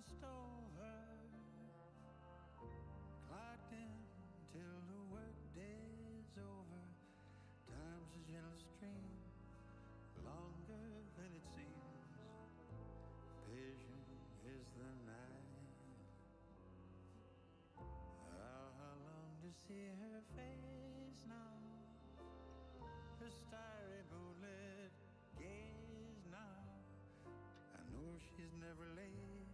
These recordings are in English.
crossed over, clocked in till the workday's over. Time's a gentle stream, longer than it seems. Patient is the night. How long to see her face now? Her starry moonlit gaze now. I know she's never late,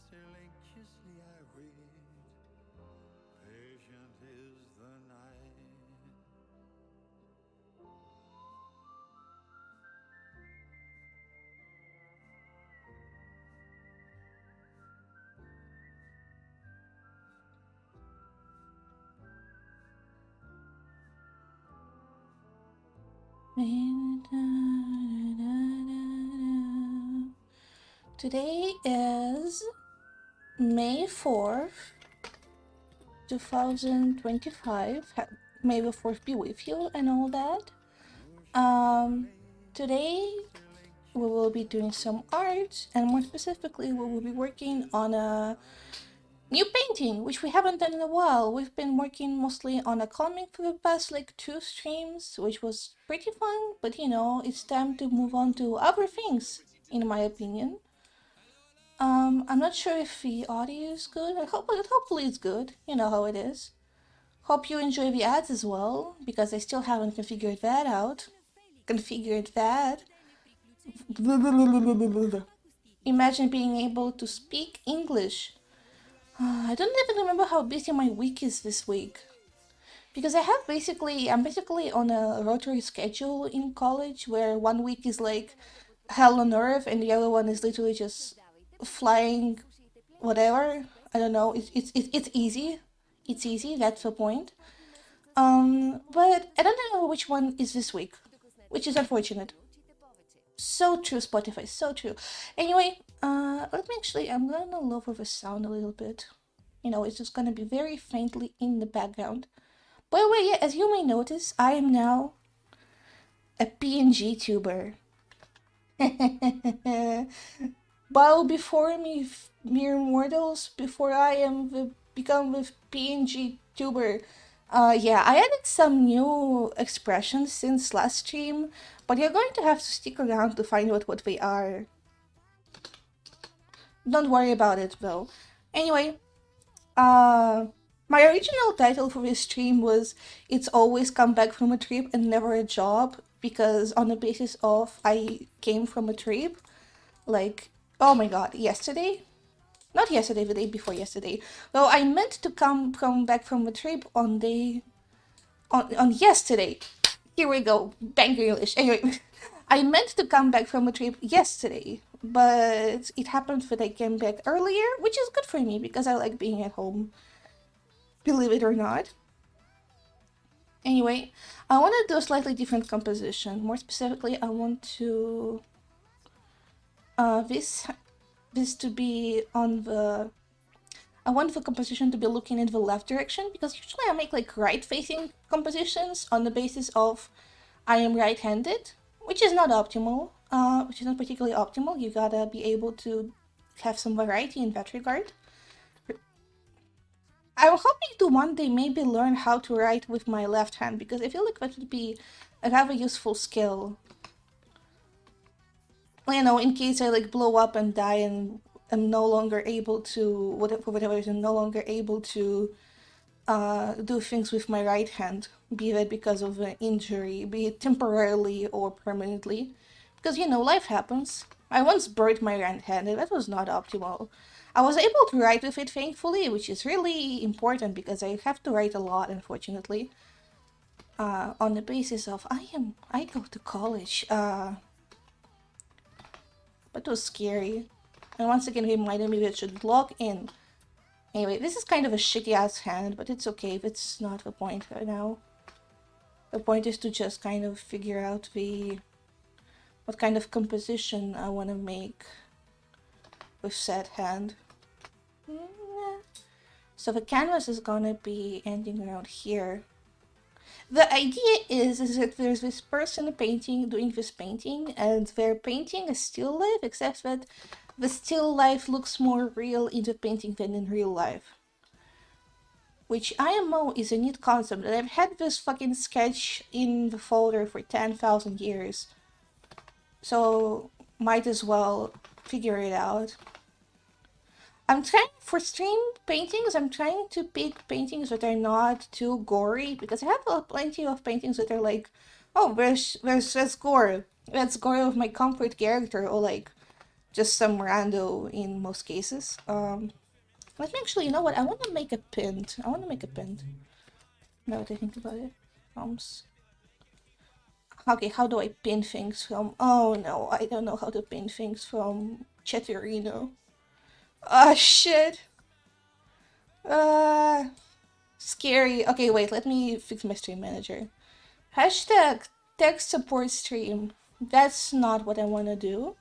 still anxiously I wait. Patient is the night. Today is May 4th, 2025. May the 4th be with you and all that. Today we will be doing some art, and more specifically, we will be working on a new painting, which we haven't done in a while. We've been working mostly on a comic for the past like 2 streams, which was pretty fun, but you know, it's time to move on to other things, in my opinion. I'm not sure if the audio is good. Hopefully it's good. You know how it is. Hope you enjoy the ads as well, because I still haven't configured that out. Configured that. Imagine being able to speak English. I don't even remember how busy my week is this week. Because I'm basically on a rotary schedule in college where one week is like hell on earth and the other one is literally just flying whatever. I don't know. It's easy. It's easy. That's the point. But I don't know which one is this week, which is unfortunate. So true, Spotify. So true. Anyway, let me actually. I'm gonna lower the sound a little bit. You know, it's just gonna be very faintly in the background. By the way, yeah, as you may notice, I am now a PNG tuber. Bow before me, mere mortals, before I am become the PNG tuber. Yeah, I added some new expressions since last stream, but you're going to have to stick around to find out what they are. Don't worry about it, though. Anyway, my original title for this stream was It's Always Come Back from a Trip and Never a Job, because on the basis of I came from a trip, like, oh my god, yesterday? Not yesterday, the day before yesterday. Well, I meant to come back from a trip on yesterday. Here we go, bang English. Anyway, I meant to come back from a trip yesterday, but it happened that I came back earlier, which is good for me because I like being at home, believe it or not. Anyway, I want to do a slightly different composition. More specifically, I want to this to be on the I want the composition to be looking in the left direction, because usually I make like right-facing compositions on the basis of I am right-handed, which is not optimal, which is not particularly optimal. You gotta be able to have some variety in that regard. I'm hoping to one day maybe learn how to write with my left hand, because I feel like that would be a rather useful skill. You know, in case I like blow up and die and am no longer able to, for whatever reason, no longer able to do things with my right hand, be that because of an injury, be it temporarily or permanently. Because, you know, life happens. I once burned my right hand, and that was not optimal. I was able to write with it, thankfully, which is really important because I have to write a lot, unfortunately. On the basis of I go to college. But it was scary. And once again, he reminded me that I should log in. Anyway, this is kind of a shitty ass hand, but it's okay. It's not the point right now. The point is to just kind of figure out what kind of composition I want to make with said hand. So the canvas is gonna be ending around here. The idea is that there's this person doing this painting, and their painting is still life, except that the still life looks more real in the painting than in real life. Which IMO is a neat concept, and I've had this fucking sketch in the folder for 10,000 years. So, might as well figure it out. I'm trying, for stream paintings, I'm trying to pick paintings that are not too gory, because I have plenty of paintings that are like, oh, there's gore. That's gore of my comfort character, or like, just some rando in most cases. Let me actually, you know what? I want to make a pint. Now that I think about it. Okay, how do I pin things from... Oh no, I don't know how to pin things from Chatterino. Ah, shit. Scary. Okay, wait, let me fix my stream manager. Hashtag tech support stream. That's not what I want to do.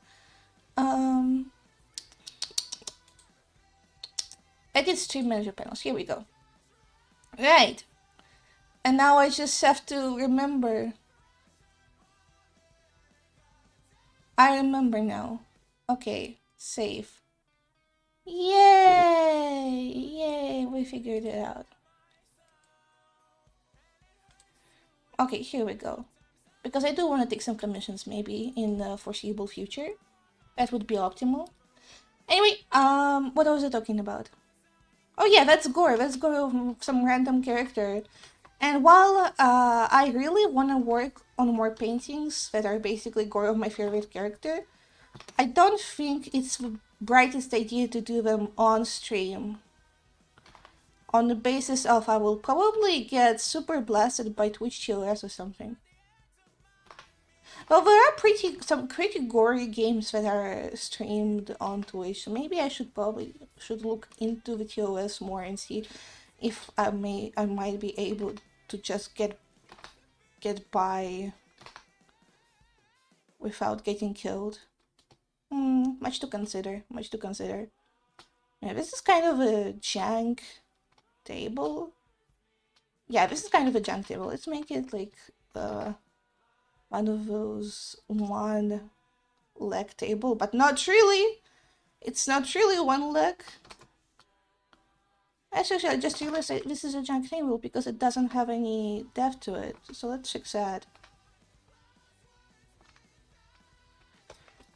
Edit stream manager panels. Here we go. Right. And now I just have to remember. I remember now. Okay, save. Yay! Yay, we figured it out. Okay, here we go. Because I do want to take some commissions maybe in the foreseeable future. That would be optimal. Anyway, what was I talking about? Oh yeah, that's gore. That's gore of some random character. And while I really want to work on more paintings that are basically gore of my favorite character, I don't think it's the brightest idea to do them on stream. On the basis of I will probably get super blasted by Twitch TOS or something. Well, there are some pretty gory games that are streamed on Twitch, so maybe I should look into the TOS more and see if I might be able to just get by without getting killed. Much to consider. Yeah, this is kind of a jank table. Yeah, this is kind of a jank table. Let's make it like one of those one leg table, but not really. It's not really one leg. Actually, I just realized that this is a jank table because it doesn't have any depth to it. So let's fix that.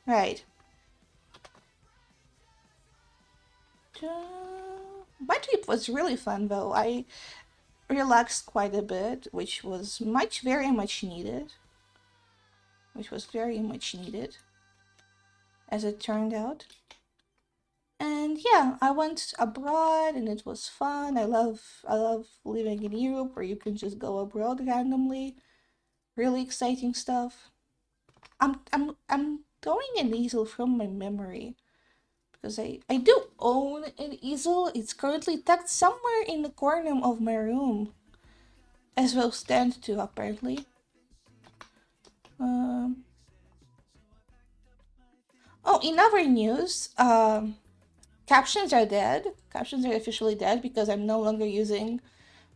Right. My trip was really fun though. I relaxed quite a bit, which was very much needed. As it turned out. And yeah, I went abroad and it was fun. I love living in Europe where you can just go abroad randomly. Really exciting stuff. I'm throwing an easel from my memory because I do own an easel. It's currently tucked somewhere in the corner of my room, as well stand to apparently. Oh, in other news, captions are dead. Captions are officially dead because I'm no longer using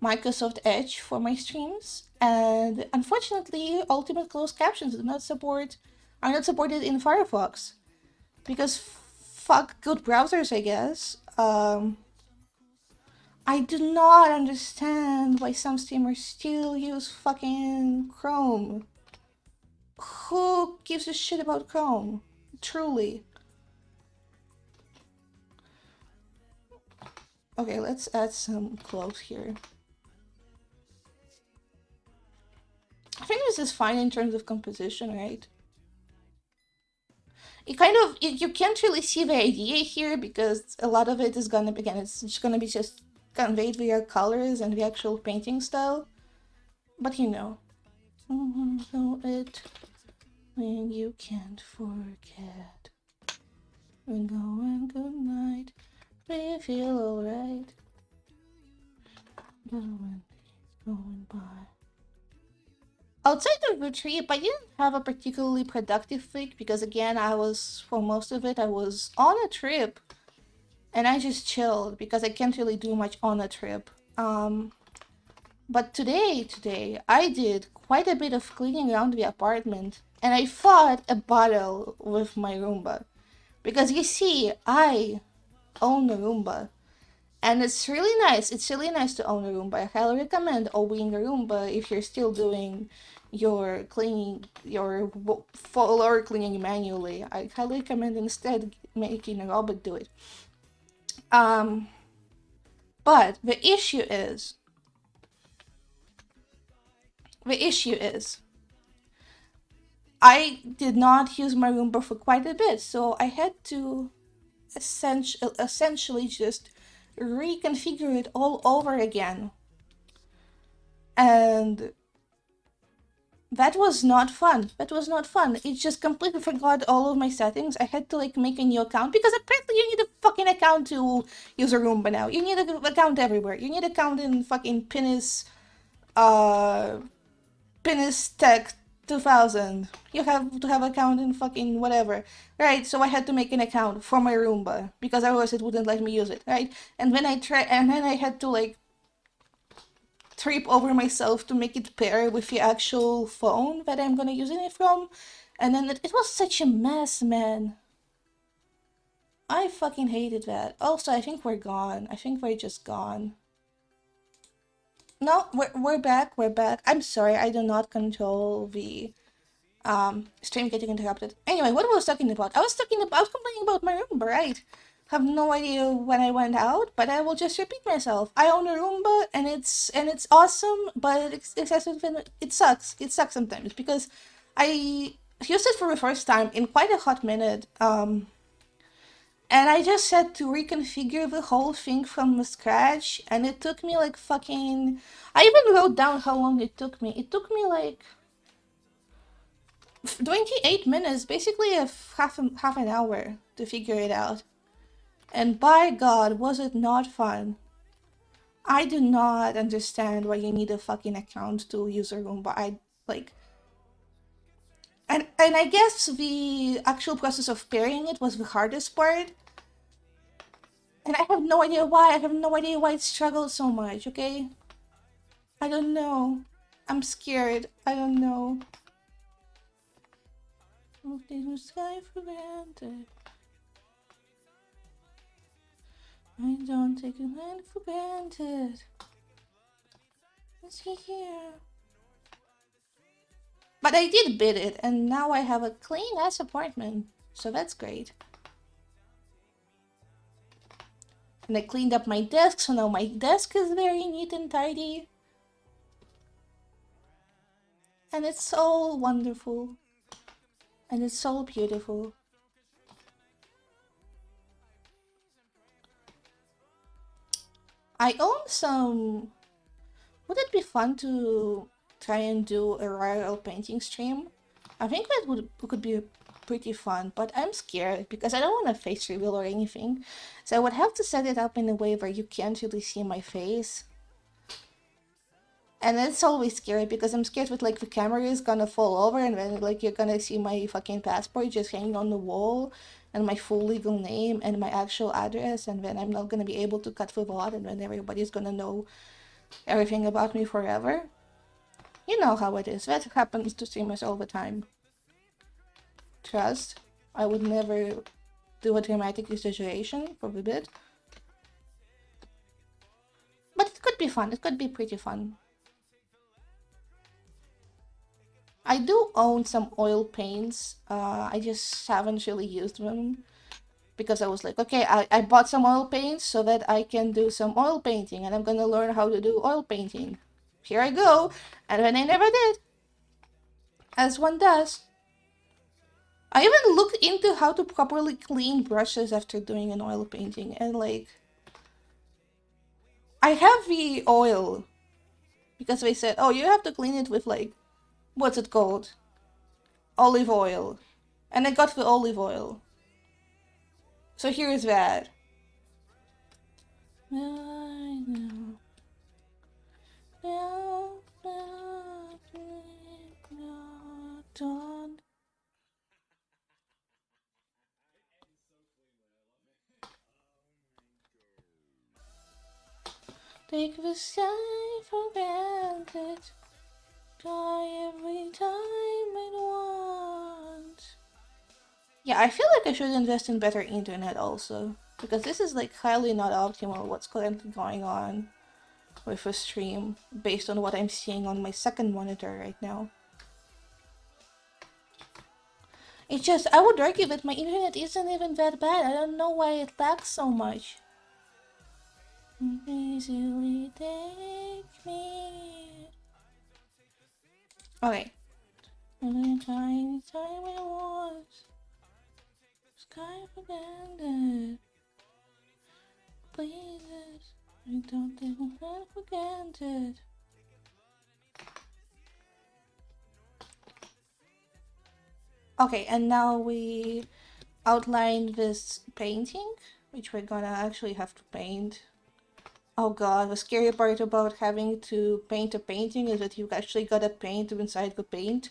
Microsoft Edge for my streams, and unfortunately, Ultimate Closed Captions are not supported in Firefox because fuck good browsers, I guess. I do not understand why some streamers still use fucking Chrome. Who gives a shit about Chrome? Truly. Okay, let's add some clothes here. I think this is fine in terms of composition, right? You can't really see the idea here because a lot of it is gonna be, again, it's just gonna be just conveyed via colors and the actual painting style. But you know. So it when you can't forget. We're going good night. We feel alright. Going by. Outside of the trip, I didn't have a particularly productive week because again, for most of it, I was on a trip. And I just chilled because I can't really do much on a trip. But today, I did quite a bit of cleaning around the apartment. And I fought a battle with my Roomba. Because you see, I own a Roomba. And it's really nice. It's really nice to own a Roomba. I highly recommend owning a Roomba if you're still doing your cleaning, your floor cleaning manually. I highly recommend instead making a robot do it. But the issue is, I did not use my Roomba for quite a bit, so I had to essentially just reconfigure it all over again. And that was not fun. It just completely forgot all of my settings. I had to like make a new account because apparently you need a fucking account to use a Roomba now. You need an account everywhere. You need an account in fucking Pinnis Tech 2000. You have to have an account in fucking whatever. Right, so I had to make an account for my Roomba because otherwise it wouldn't let me use it, right? And then I had to like trip over myself to make it pair with the actual phone that I'm gonna use it from. And then it was such a mess, man. I fucking hated that. Also, I think we're gone. I think we're just gone. No, we're back. I'm sorry, I do not control the stream getting interrupted. Anyway, what was I talking about? I was complaining about my Roomba, right? Have no idea when I went out, but I will just repeat myself. I own a Roomba and it's awesome, but it sucks. It sucks sometimes because I used it for the first time in quite a hot minute. And I just had to reconfigure the whole thing from scratch, and it took me like fucking... I even wrote down how long it took me. It took me like 28 minutes, basically half an hour to figure it out. And by God, was it not fun. I do not understand why you need a fucking account to use a Roomba. And I guess the actual process of pairing it was the hardest part. And I have no idea why. It struggled so much, okay? I don't know. I'm scared. I don't know. Taking the sky for granted. I don't take your land for granted. Let's see here. But I did bid it, and now I have a clean-ass apartment. So that's great. And I cleaned up my desk, so now my desk is very neat and tidy. And it's so wonderful. And it's so beautiful. I own some... Would it be fun to try and do a royal painting stream? I think that could be pretty fun, but I'm scared because I don't want a face reveal or anything. So I would have to set it up in a way where you can't really see my face. And it's always scary because I'm scared with like the camera is gonna fall over and then like you're gonna see my fucking passport just hanging on the wall and my full legal name and my actual address, and then I'm not gonna be able to cut the VOD, and then everybody's gonna know everything about me forever. You know how it is. That happens to streamers all the time. Trust. I would never do a dramatic exaggeration for a bit. But it could be fun. It could be pretty fun. I do own some oil paints. I just haven't really used them because I was like, okay, I bought some oil paints so that I can do some oil painting, and I'm gonna learn how to do oil painting. Here I go. And then I never did. As one does. I even looked into how to properly clean brushes after doing an oil painting, and like... I have the oil. Because they said, oh, you have to clean it with like... What's it called? Olive oil. And I got the olive oil. So here's that. I know. Take the sky for granted. Try every time it wants. Yeah, I feel like I should invest in better internet also. Because this is like highly not optimal what's currently going on with a stream based on what I'm seeing on my second monitor right now. It's just, I would argue that my internet isn't even that bad. I don't know why it lags so much. Easily take me. Okay. Every tiny time it was sky forgotten. Please, I don't take it for granted. Okay, and now we outline this painting, which we're gonna actually have to paint. Oh god, the scary part about having to paint a painting is that you've actually gotta paint inside the paint.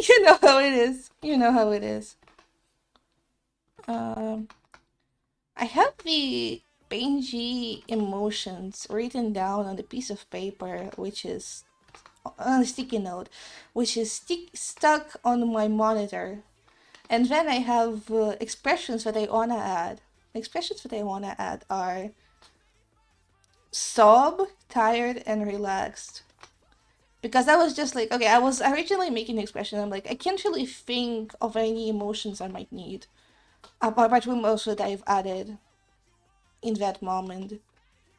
You know how it is. You know how it is. I have the Benji emotions written down on a piece of paper, which is on a sticky note, which is stuck on my monitor. And then I have expressions that I wanna add. The expressions that I wanna add are sob, tired, and relaxed. Because I was just like, okay, I was originally making the expression. I'm like, I can't really think of any emotions I might need. Apart from also that I've added in that moment.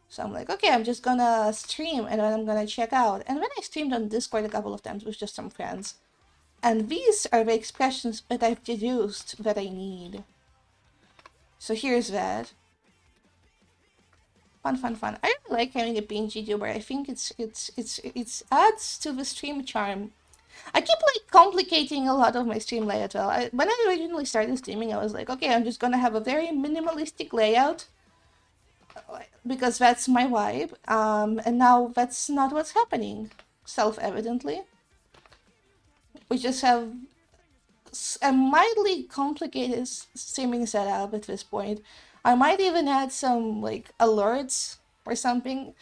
So I'm like, okay, I'm just gonna stream and then I'm gonna check out. And then I streamed on Discord a couple of times with just some friends. And these are the expressions that I've deduced that I need. So here's that. Fun, fun, fun. I really like having a PNG tuber. I think it's adds to the stream charm. I keep like complicating a lot of my stream layout. Well, when I originally started streaming, I was like, okay, I'm just gonna have a very minimalistic layout because that's my vibe. And now that's not what's happening, self-evidently. We just have a mildly complicated streaming setup at this point. I might even add some like alerts or something.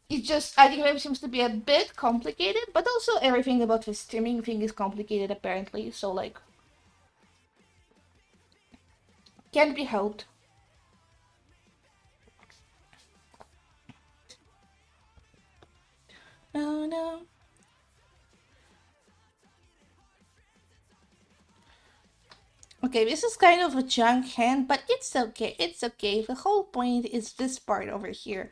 It just, I think it seems to be a bit complicated, but also everything about the streaming thing is complicated apparently, so like, can't be helped. Oh no. Okay, this is kind of a junk hand, but it's okay, it's okay. The whole point is this part over here,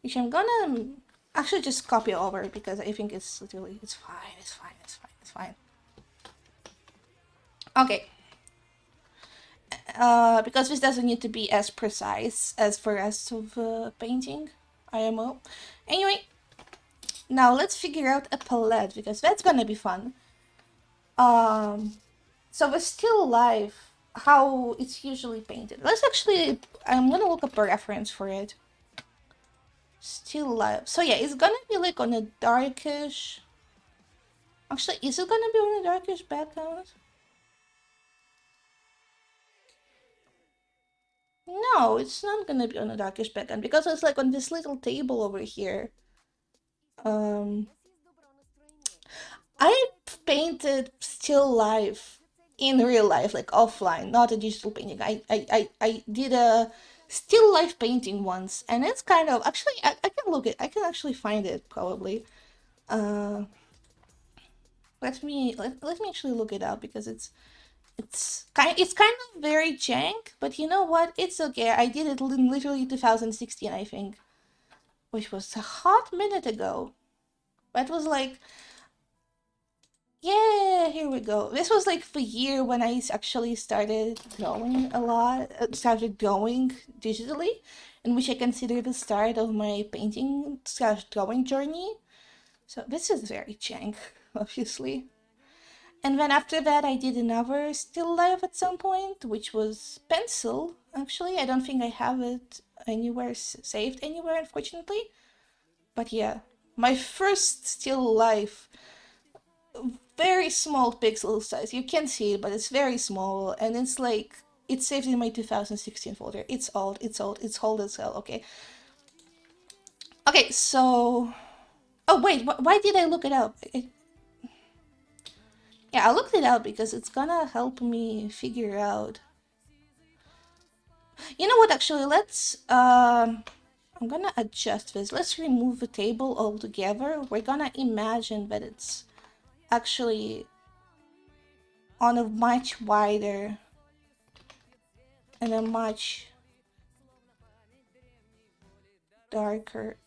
which I'm gonna actually just copy over because I think it's literally, it's fine, it's fine, it's fine, it's fine. Okay. Because this doesn't need to be as precise as for rest of painting, IMO. Anyway, now let's figure out a palette because that's gonna be fun. So the still life, how it's usually painted. Let's actually, I'm gonna look up a reference for it. Still life. So yeah, it's gonna be like on a darkish. Actually, is it gonna be on a darkish background? No, it's not gonna be on a darkish background because it's like on this little table over here. I painted still life in real life, like offline, not a digital painting. I did a still life painting once, and it's kind of actually I can look it. I can actually find it probably. Uh, let me actually look it up because it's kind of very jank, but you know what? It's okay. I did it in literally 2016, I think, which was a hot minute ago. That was like, yeah, here we go. This was like the year when I actually started drawing a lot, started drawing digitally, in which I consider the start of my painting slash drawing journey. So this is very jank, obviously. And then after that, I did another still life at some point, which was pencil. Actually, I don't think I have it anywhere saved anywhere, unfortunately. But yeah, my first still life, very small pixel size. You can see it, but it's very small, and it's like it's saved in my 2016 folder. It's old. It's old. It's old as hell. Okay. Okay. So, oh wait, why did I look it up? Yeah, I looked it up because it's gonna help me figure out. You know what, actually, I'm gonna adjust this. Let's remove the table altogether. We're gonna imagine that it's actually on a much wider and a much darker,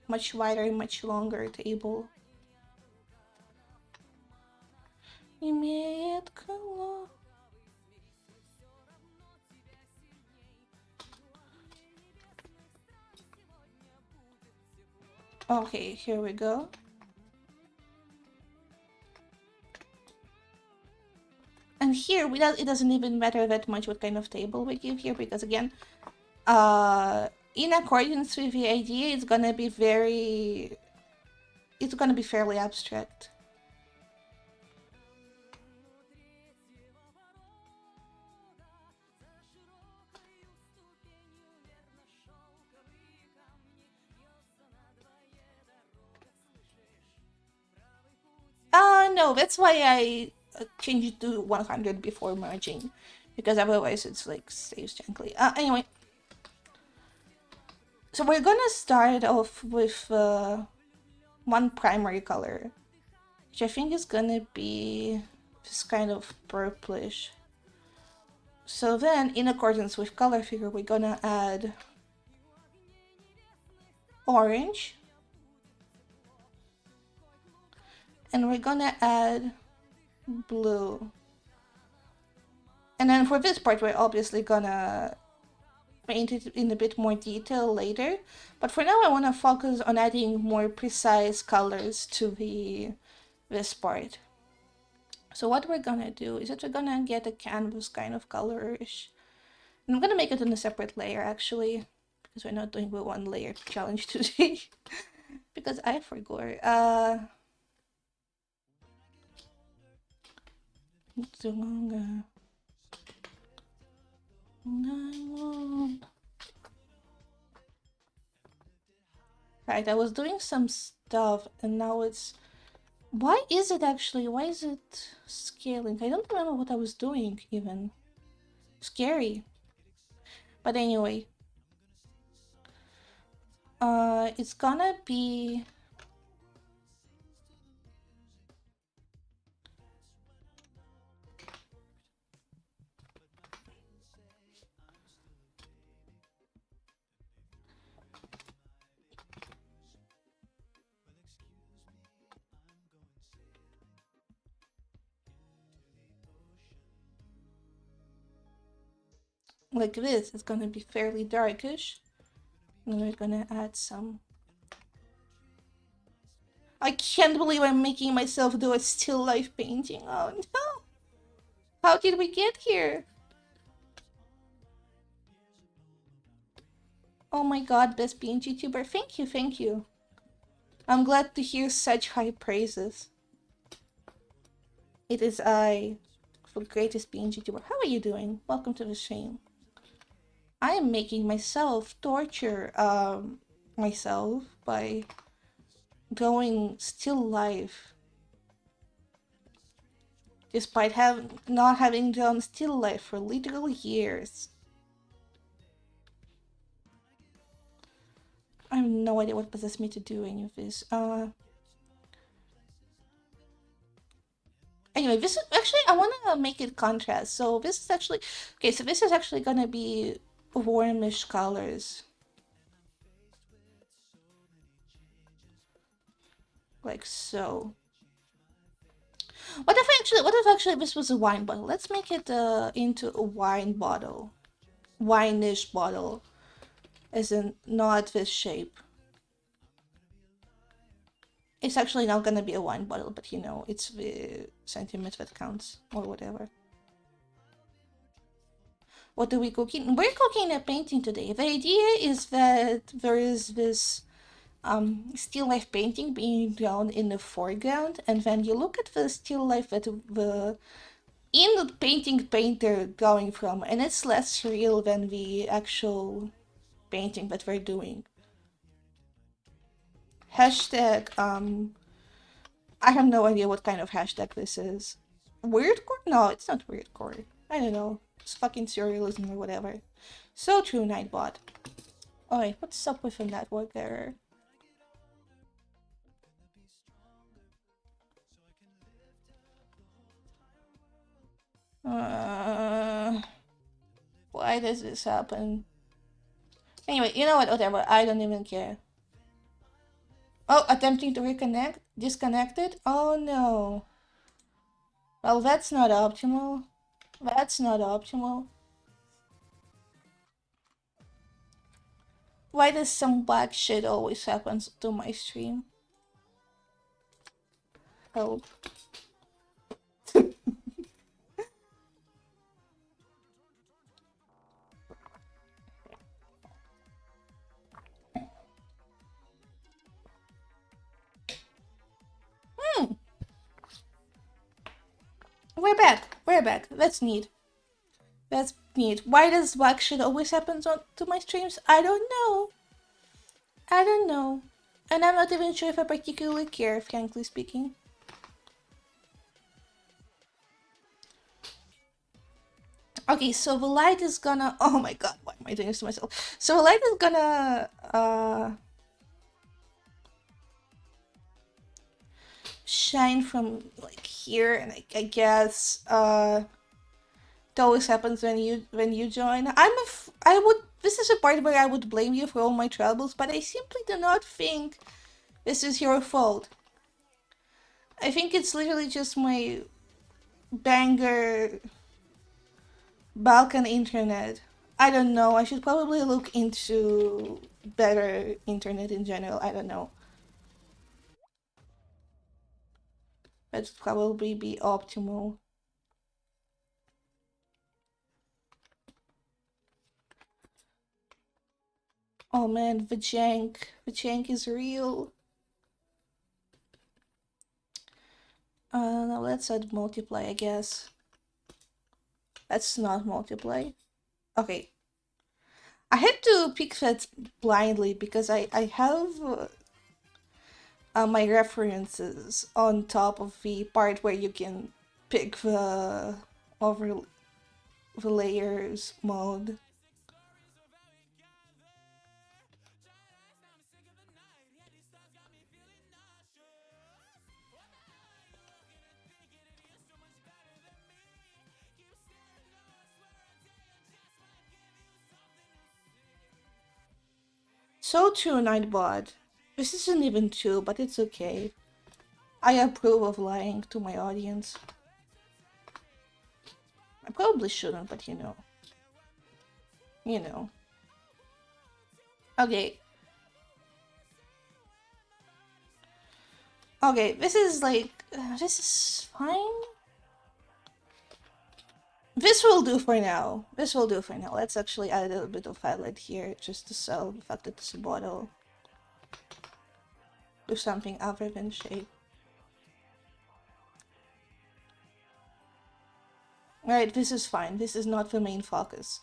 much wider and much longer table. Имеет крыло. Okay, here we go. And here, it doesn't even matter that much what kind of table we give here, because again, in accordance with the idea, it's gonna be fairly abstract. No, that's why I changed it to 100 before merging, because otherwise it's like saves gently. Anyway, so we're gonna start off with one primary color, which I think is gonna be this kind of purplish. So then, in accordance with color figure, we're gonna add orange, and we're gonna add blue. And then for this part, we're obviously gonna paint it in a bit more detail later. But for now, I want to focus on adding more precise colors to this part. So what we're gonna do is that we're gonna get a canvas kind of colorish. And I'm gonna make it in a separate layer actually, because we're not doing the one layer challenge today. Because I forgot. Not too long. Right, I was doing some stuff and now it's... Why is it actually? Why is it scaling? I don't remember what I was doing even. Scary. But anyway. It's gonna be... like this. It's gonna be fairly darkish. And we're gonna add some... I can't believe I'm making myself do a still life painting. Oh no! How did we get here? Oh my god, best PNG tuber. Thank you, thank you. I'm glad to hear such high praises. It is I, for greatest PNG tuber. How are you doing? Welcome to the stream. I am making myself torture myself by going still life. Despite not having done still life for literal years. I have no idea what possessed me to do any of this. Anyway, this is actually, I want to make it contrast. So this is actually, okay, so this is actually going to be warmish colors. Like so. What if actually this was a wine bottle? Let's make it into a wine bottle. Wine-ish bottle. As in, not this shape. It's actually not gonna be a wine bottle, but you know, it's the centimeter that counts, or whatever. What are we cooking? We're cooking a painting today. The idea is that there is this still life painting being drawn in the foreground, and then you look at the still life that the painting painter going from, and it's less real than the actual painting that we're doing. Hashtag I have no idea what kind of hashtag this is. Weirdcore? No, it's not weirdcore. I don't know. It's fucking surrealism or whatever. So true, Nightbot. Alright, what's up with a network error? Why does this happen? Anyway, you know what? Whatever. I don't even care. Oh, attempting to reconnect? Disconnected? Oh no. Well, that's not optimal. That's not optimal. Why does some black shit always happen to my stream? Help. We're back. We're back. That's neat. That's neat. Why does black shit always happen to my streams? I don't know. I don't know. And I'm not even sure if I particularly care, frankly speaking. Okay, so the light is gonna... Oh my god, why am I doing this to myself? So the light is gonna... shine from, like, here, and I guess, it always happens when you join. This is a part where I would blame you for all my troubles, but I simply do not think this is your fault. I think it's literally just my banger Balkan internet. I don't know. I should probably look into better internet in general. I don't know. That'd probably be optimal. Oh man, the jank. The jank is real. Now let's add multiply, I guess. That's not multiply. Okay. I had to pick that blindly because I have my references on top of the part where you can pick the layers mode. So true, Nightbot. This isn't even true, but it's okay. I approve of lying to my audience. I probably shouldn't, but you know. You know. Okay. Okay, this is like... this is fine? This will do for now. This will do for now. Let's actually add a little bit of highlight here just to sell the fact that it's a bottle. Do something other than shape. Alright, this is fine. This is not the main focus.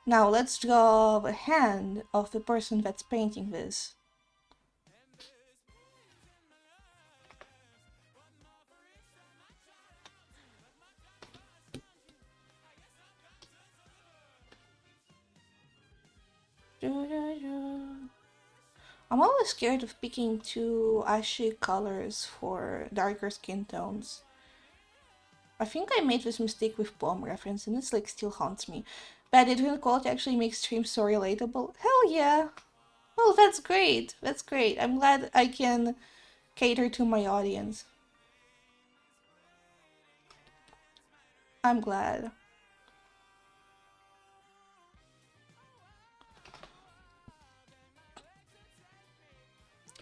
Now let's draw the hand of the person that's painting this. I'm always scared of picking too ashy colors for darker skin tones. I think I made this mistake with Palm reference and it's like still haunts me. Bad internet quality actually makes streams so relatable. Hell yeah! Well, that's great. That's great. I'm glad I can cater to my audience. I'm glad.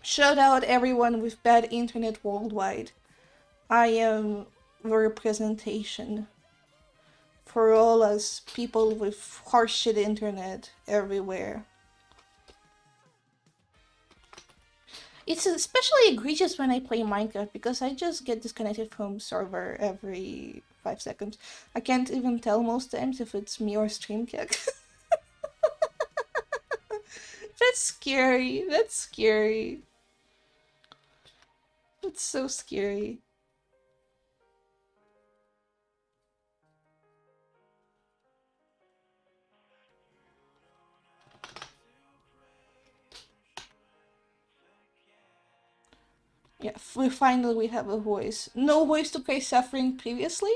Shout out everyone with bad internet worldwide. I am the representation for all us people with horseshit internet everywhere. It's especially egregious when I play Minecraft because I just get disconnected from server every 5 seconds. I can't even tell most times if it's me or StreamKick. That's scary. That's scary. It's so scary. Yeah, we have a voice. No voice to cry suffering previously?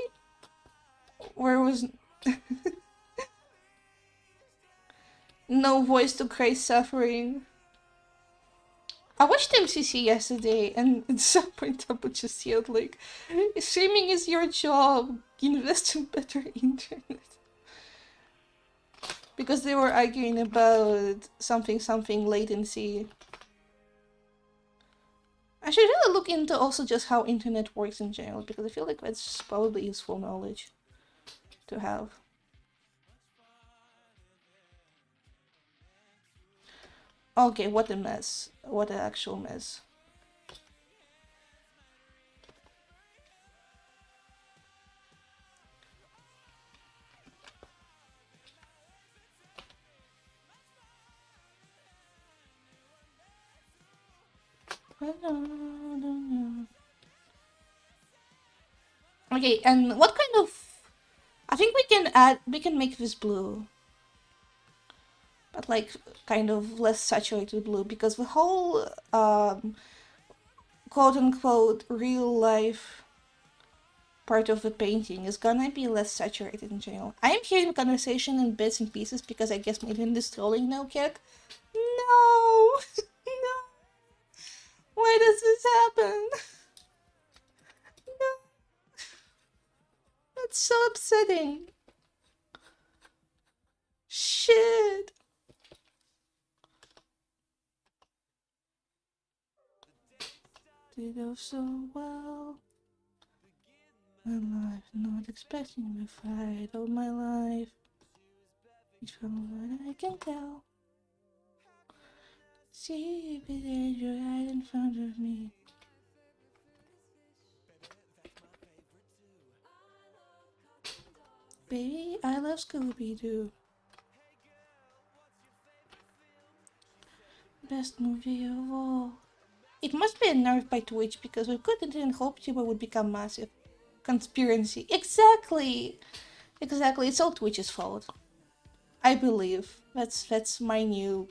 Where was no voice to cry suffering? I watched MCC yesterday, and at some point I would just yelled like, "Streaming is your job. Invest in better internet." Because they were arguing about something latency. I should really look into also just how internet works in general, because I feel like that's probably useful knowledge to have. Okay, what a mess. What an actual mess. Okay, and what kind of... I think we can make this blue. But like, kind of less saturated blue, because the whole, quote-unquote, real life part of the painting is gonna be less saturated in general. I am hearing the conversation in bits and pieces because I guess my internet is trolling now, Kek. No! No! Why does this happen? No! That's so upsetting. Shit! Did go so well. My life, not expecting to fight all my life. It's from what I can tell. See if you're right in front of me. Baby, I love Scooby-Doo. Best movie of all. It must be nerfed by Twitch, because with good internet, hope YouTuber would become massive. Conspiracy. Exactly! Exactly, it's all Twitch's fault. I believe. That's my new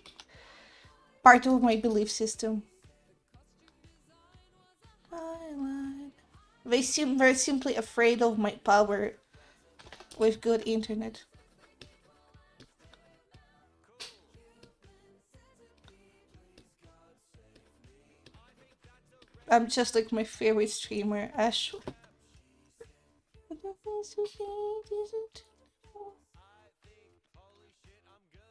part of my belief system. They seem very simply afraid of my power with good internet. I'm just like my favorite streamer, Ash.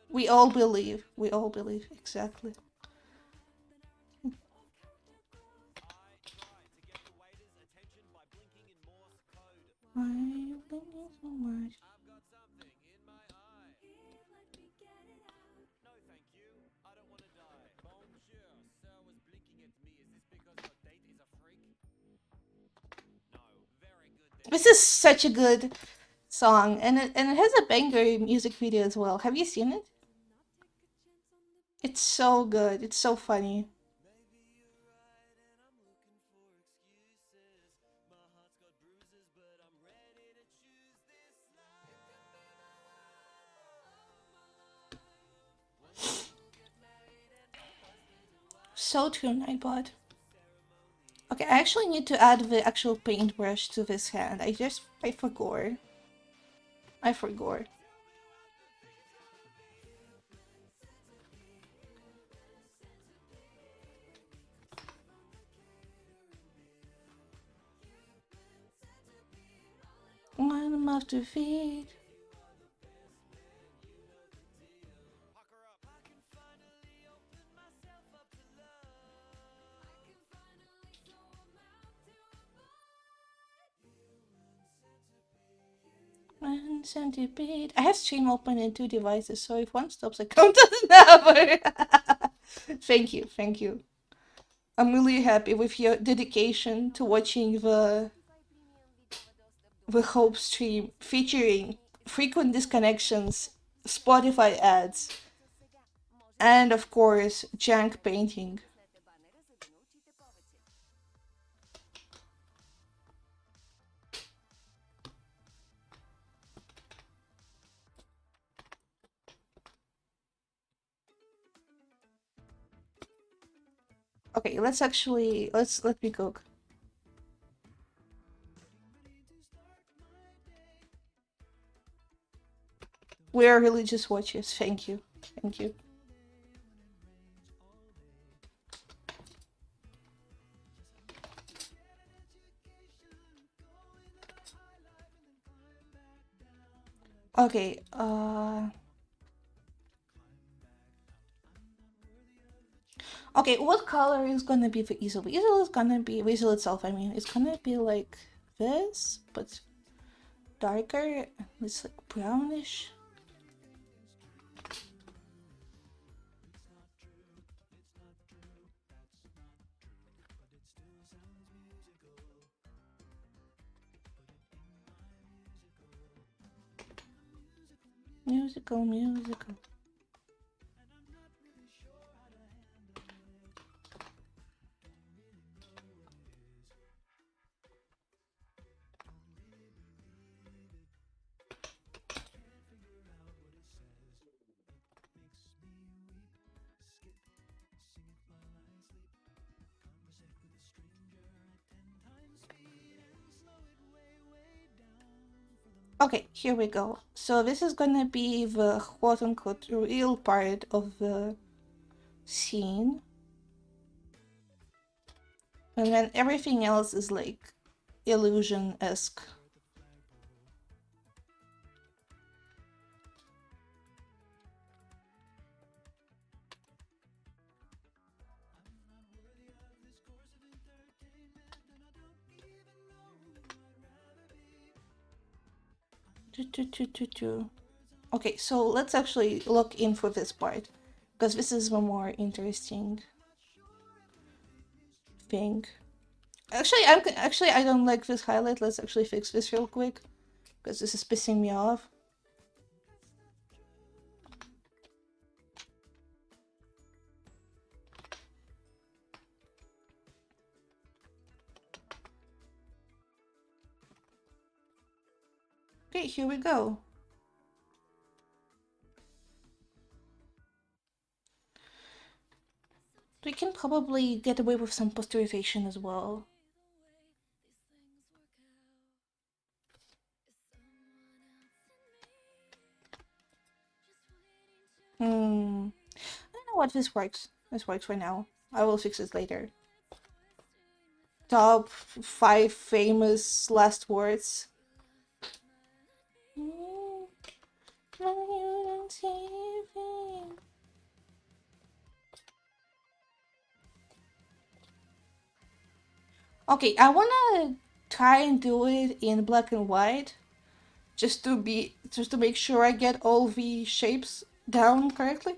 We all believe. We all believe. Exactly. Why are you thinking so much? This is such a good song, and it has a banger music video as well. Have you seen it? It's so good. It's so funny. So true, Nightbot. Okay, I actually need to add the actual paintbrush to this hand. I forgot. I forgot. I'm off to feed. And centipede. I have stream open in 2 devices, so if one stops, I count as another. Thank you, thank you. I'm really happy with your dedication to watching the Hope stream featuring frequent disconnections, Spotify ads, and of course, jank painting. Okay, let me cook. We are religious watchers. Thank you. Thank you. Okay, okay, what color is gonna be the easel? The easel is gonna be, the easel itself, I mean, it's gonna be like this, but darker. It's like brownish. Musical, musical. Okay, here we go. So this is gonna be the quote-unquote real part of the scene. And then everything else is like illusion-esque. Okay, so let's actually look in for this part, because this is the more interesting thing. Actually I don't like this highlight. Let's actually fix this real quick, because this is pissing me off. Okay, here we go. We can probably get away with some posterization as well. I don't know what this works. This works for now. I will fix it later. Top 5 famous last words. Okay, I wanna try and do it in black and white, just to make sure I get all the shapes down correctly.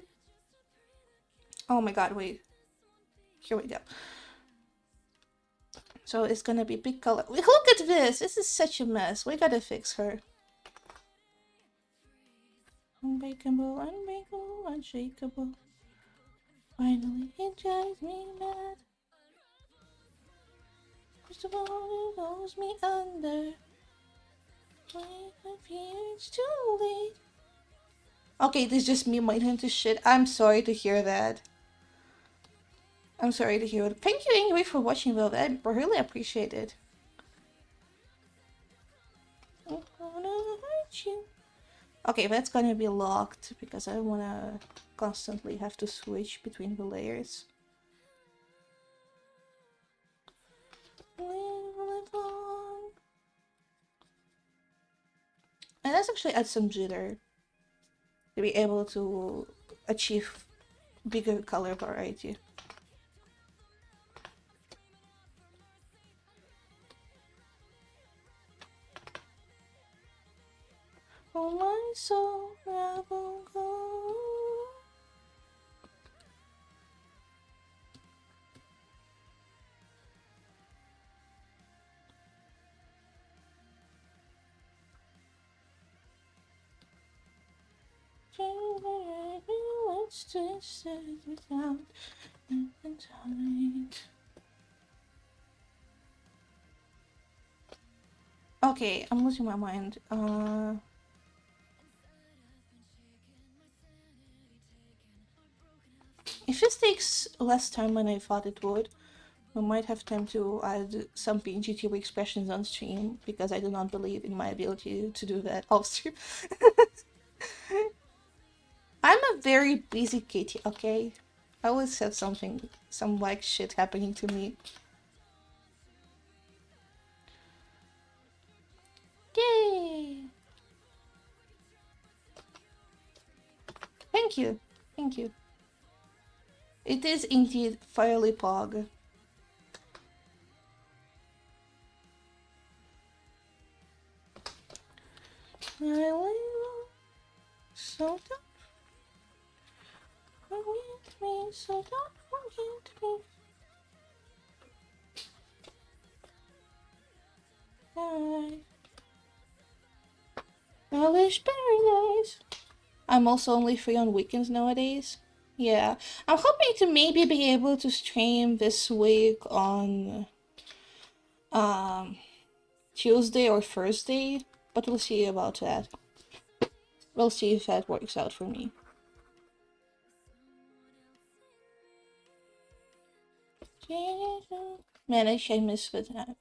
Oh my god, wait. Here we go. So it's gonna be big color. Look at this! This is such a mess. We gotta fix her. Unbreakable, unbreakable, unshakable. Finally, it drives me mad. First of all, it goes me under. I fear it's too late. Okay, this is just me minding to shit. I'm sorry to hear that. I'm sorry to hear it. Thank you anyway for watching though. I really appreciate it. I'm gonna hurt you. Okay, that's gonna be locked because I don't wanna constantly have to switch between the layers. Live on. And let's actually add some jitter to be able to achieve bigger color variety. Oh my soul, I won't go. Let's just sit without appetite. Okay, I'm losing my mind. If this takes less time than I thought it would. We might have time to add some PNGTV expressions on stream because I do not believe in my ability to do that off stream. I'm a very busy kitty, okay? I always have some like shit happening to me. Yay! Thank you. Thank you. It is indeed fairly pog. So don't forget me, so don't forget me. Relish paradise. I'm also only free on weekends nowadays. Yeah, I'm hoping to maybe be able to stream this week on Tuesday or Thursday, but we'll see about that. We'll see if that works out for me. Man, I miss that.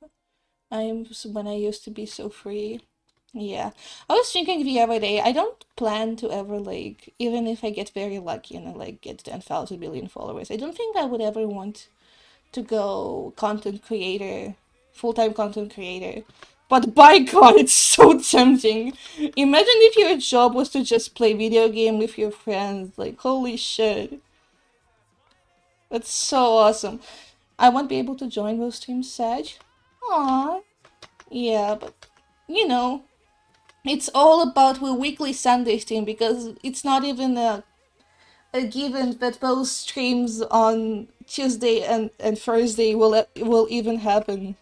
When I used to be so free. Yeah, I was thinking the other day, I don't plan to ever, like, even if I get very lucky and I, like, get 10,000 million followers, I don't think I would ever want to go content creator, full-time content creator. But by God, it's so tempting. Imagine if your job was to just play video game with your friends. Like, holy shit. That's so awesome. I won't be able to join those streams, Sag. Aww. Yeah, but, you know, it's all about the weekly Sunday stream because it's not even a given that those streams on Tuesday and Thursday will even happen.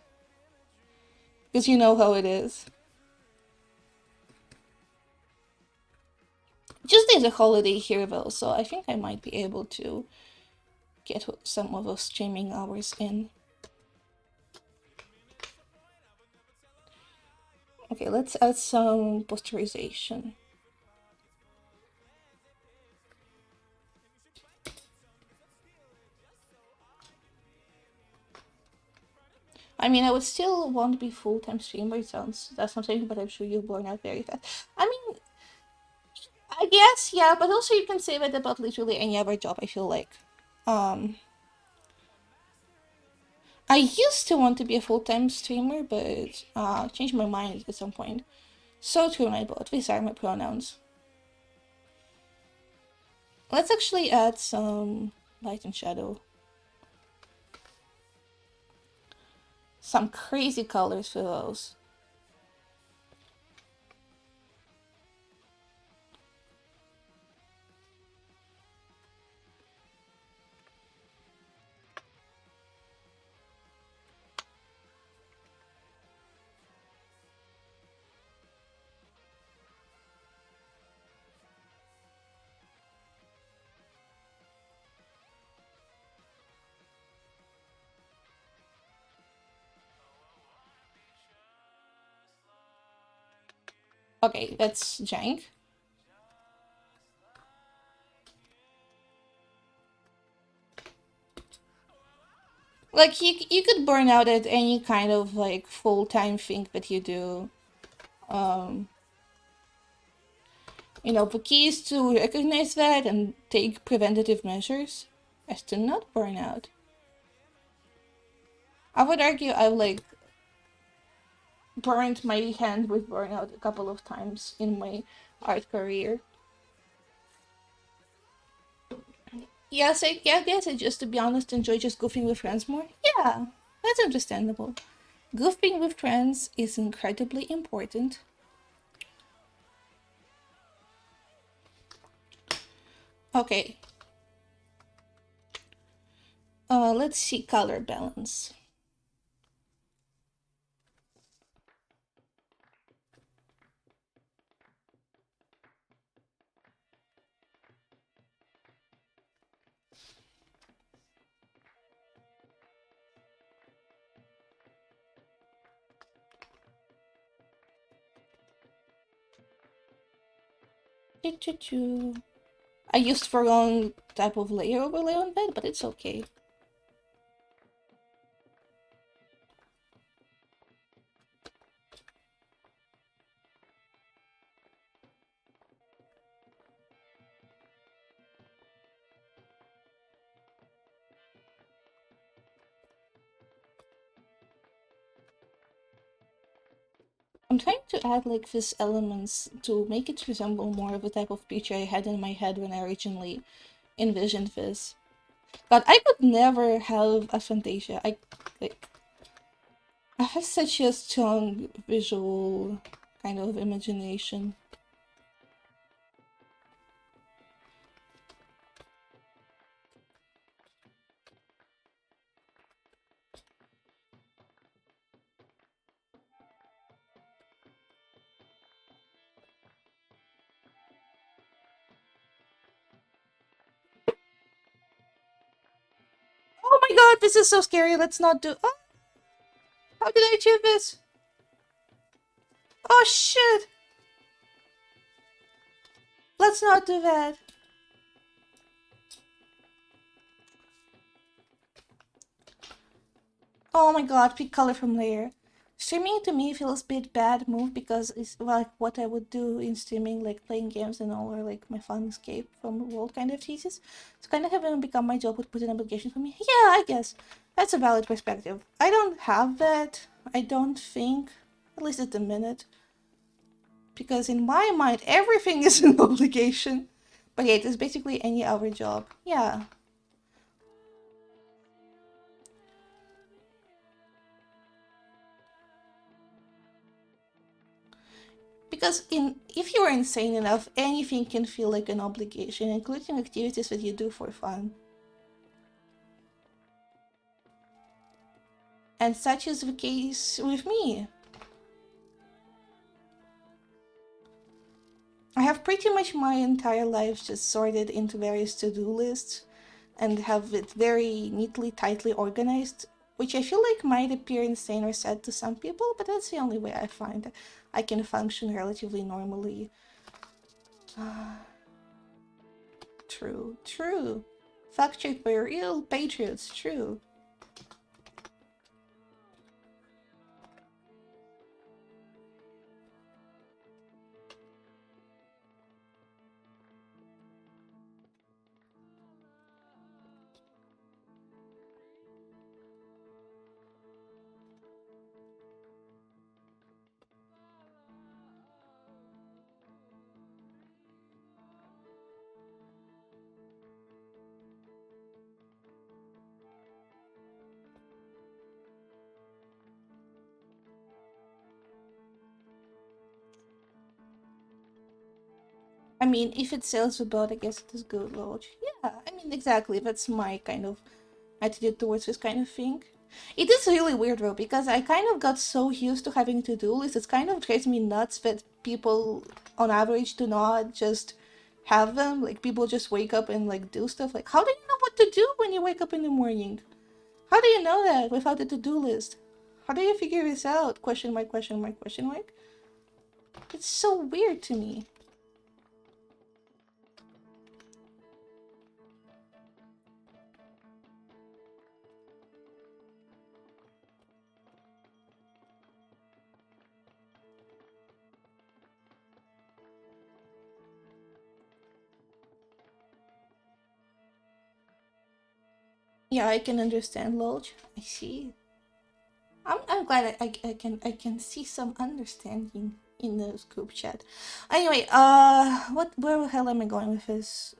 Because you know how it is. Tuesday's a holiday here though, so I think I might be able to get some of those streaming hours in. Okay, let's add some posterization. I mean, I would still want to be full-time streamer. That's something, but I'm sure you'll burn out very fast. I mean, I guess, yeah, but also you can say that about literally any other job, I feel like. I used to want to be a full-time streamer, but changed my mind at some point. So true, Nightbot. These are my pronouns. Let's actually add some light and shadow. Some crazy colors for those. Okay, that's jank. Like, you could burn out at any kind of, like, full-time thing that you do. You know, the key is to recognize that and take preventative measures as to not burn out. I would argue I've, like, burned my hand with burnout a couple of times in my art career. Yes, I guess I just, to be honest, enjoy just goofing with friends more. Yeah, that's understandable. Goofing with friends is incredibly important. Okay. Let's see color balance. I used for wrong type of layer overlay on bed, but it's okay. I'm trying to add like these elements to make it resemble more of the type of picture I had in my head when I originally envisioned this. But I could never have a Fantasia. Like I have such a strong visual kind of imagination. Oh my god, this is so scary. Let's not do. Oh, how did I achieve this? Oh shit! Let's not do that. Oh my god, pick color from layer. Streaming to me feels a bit bad move because it's like what I would do in streaming, like playing games and all, or like my fun escape from the world kind of thesis. So kind of having become my job would put an obligation for me. Yeah, I guess. That's a valid perspective. I don't have that. I don't think. At least at the minute. Because in my mind, everything is an obligation. But yeah, it is basically any other job. Yeah. Because if you're insane enough, anything can feel like an obligation, including activities that you do for fun. And such is the case with me. I have pretty much my entire life just sorted into various to-do lists and have it very neatly, tightly organized, which I feel like might appear insane or sad to some people, but that's the only way I find I can function relatively normally. True, true. Fact check by real patriots, true. I mean, if it sells the boat, I guess it is good, Lodge. Yeah, I mean, exactly. That's my kind of attitude towards this kind of thing. It is really weird though, because I kind of got so used to having to-do lists, it kind of drives me nuts that people on average do not just have them. Like, people just wake up and like do stuff. Like, how do you know what to do when you wake up in the morning? How do you know that without a to-do list? How do you figure this out? Question mark, question mark, question mark. It's so weird to me. Yeah, I can understand, Lodge. I see. I'm glad I can see some understanding in the group chat. Anyway, where the hell am I going with this?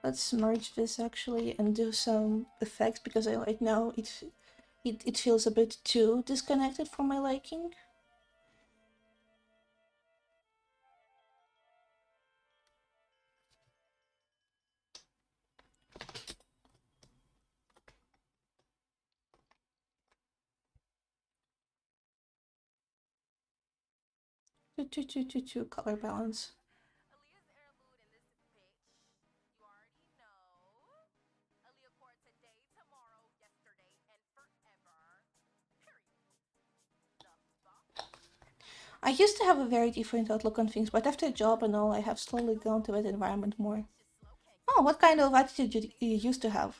Let's merge this actually and do some effects because right now it feels a bit too disconnected from my liking. Color balance. I used to have a very different outlook on things, but after a job and all, I have slowly gone to that environment more. Oh, what kind of attitude you used to have?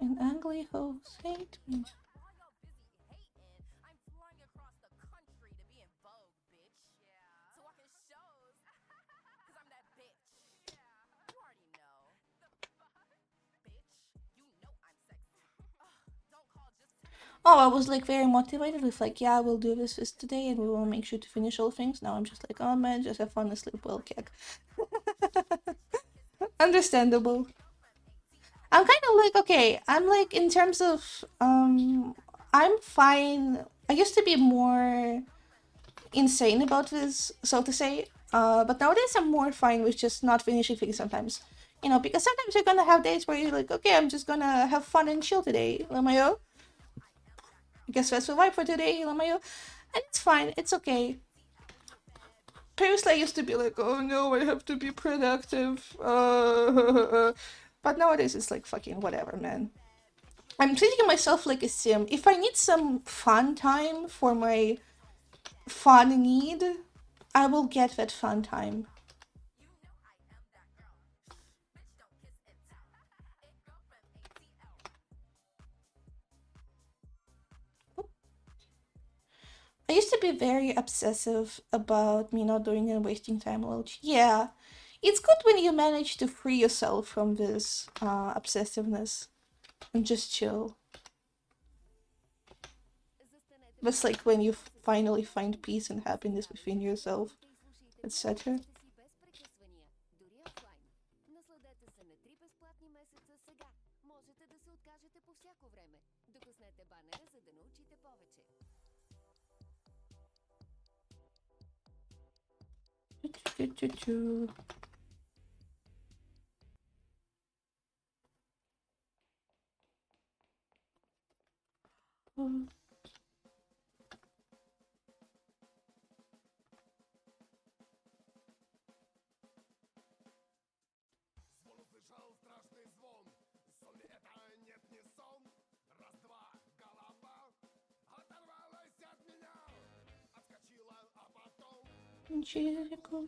An ugly host hate me. Oh, I was like very motivated with like, yeah, we'll do this today and we will make sure to finish all things. Now I'm just like, oh man, just have fun and sleep well, kek. Understandable. I'm kind of like, okay, I'm like in terms of I'm fine. I used to be more insane about this, so to say. But nowadays I'm more fine with just not finishing things sometimes. You know, because sometimes you're gonna have days where you're like, okay, I'm just gonna have fun and chill today, Lamayo. I guess that's the vibe for today, Lamayo. And it's fine, it's okay. Previously I used to be like, oh no, I have to be productive. But nowadays it's like fucking whatever, man. I'm treating myself like a sim. If I need some fun time for my fun need, I will get that fun time. I used to be very obsessive about me not doing and wasting time a lot. Yeah, it's good when you manage to free yourself from this obsessiveness and just chill. That's like when you finally find peace and happiness within yourself, etc.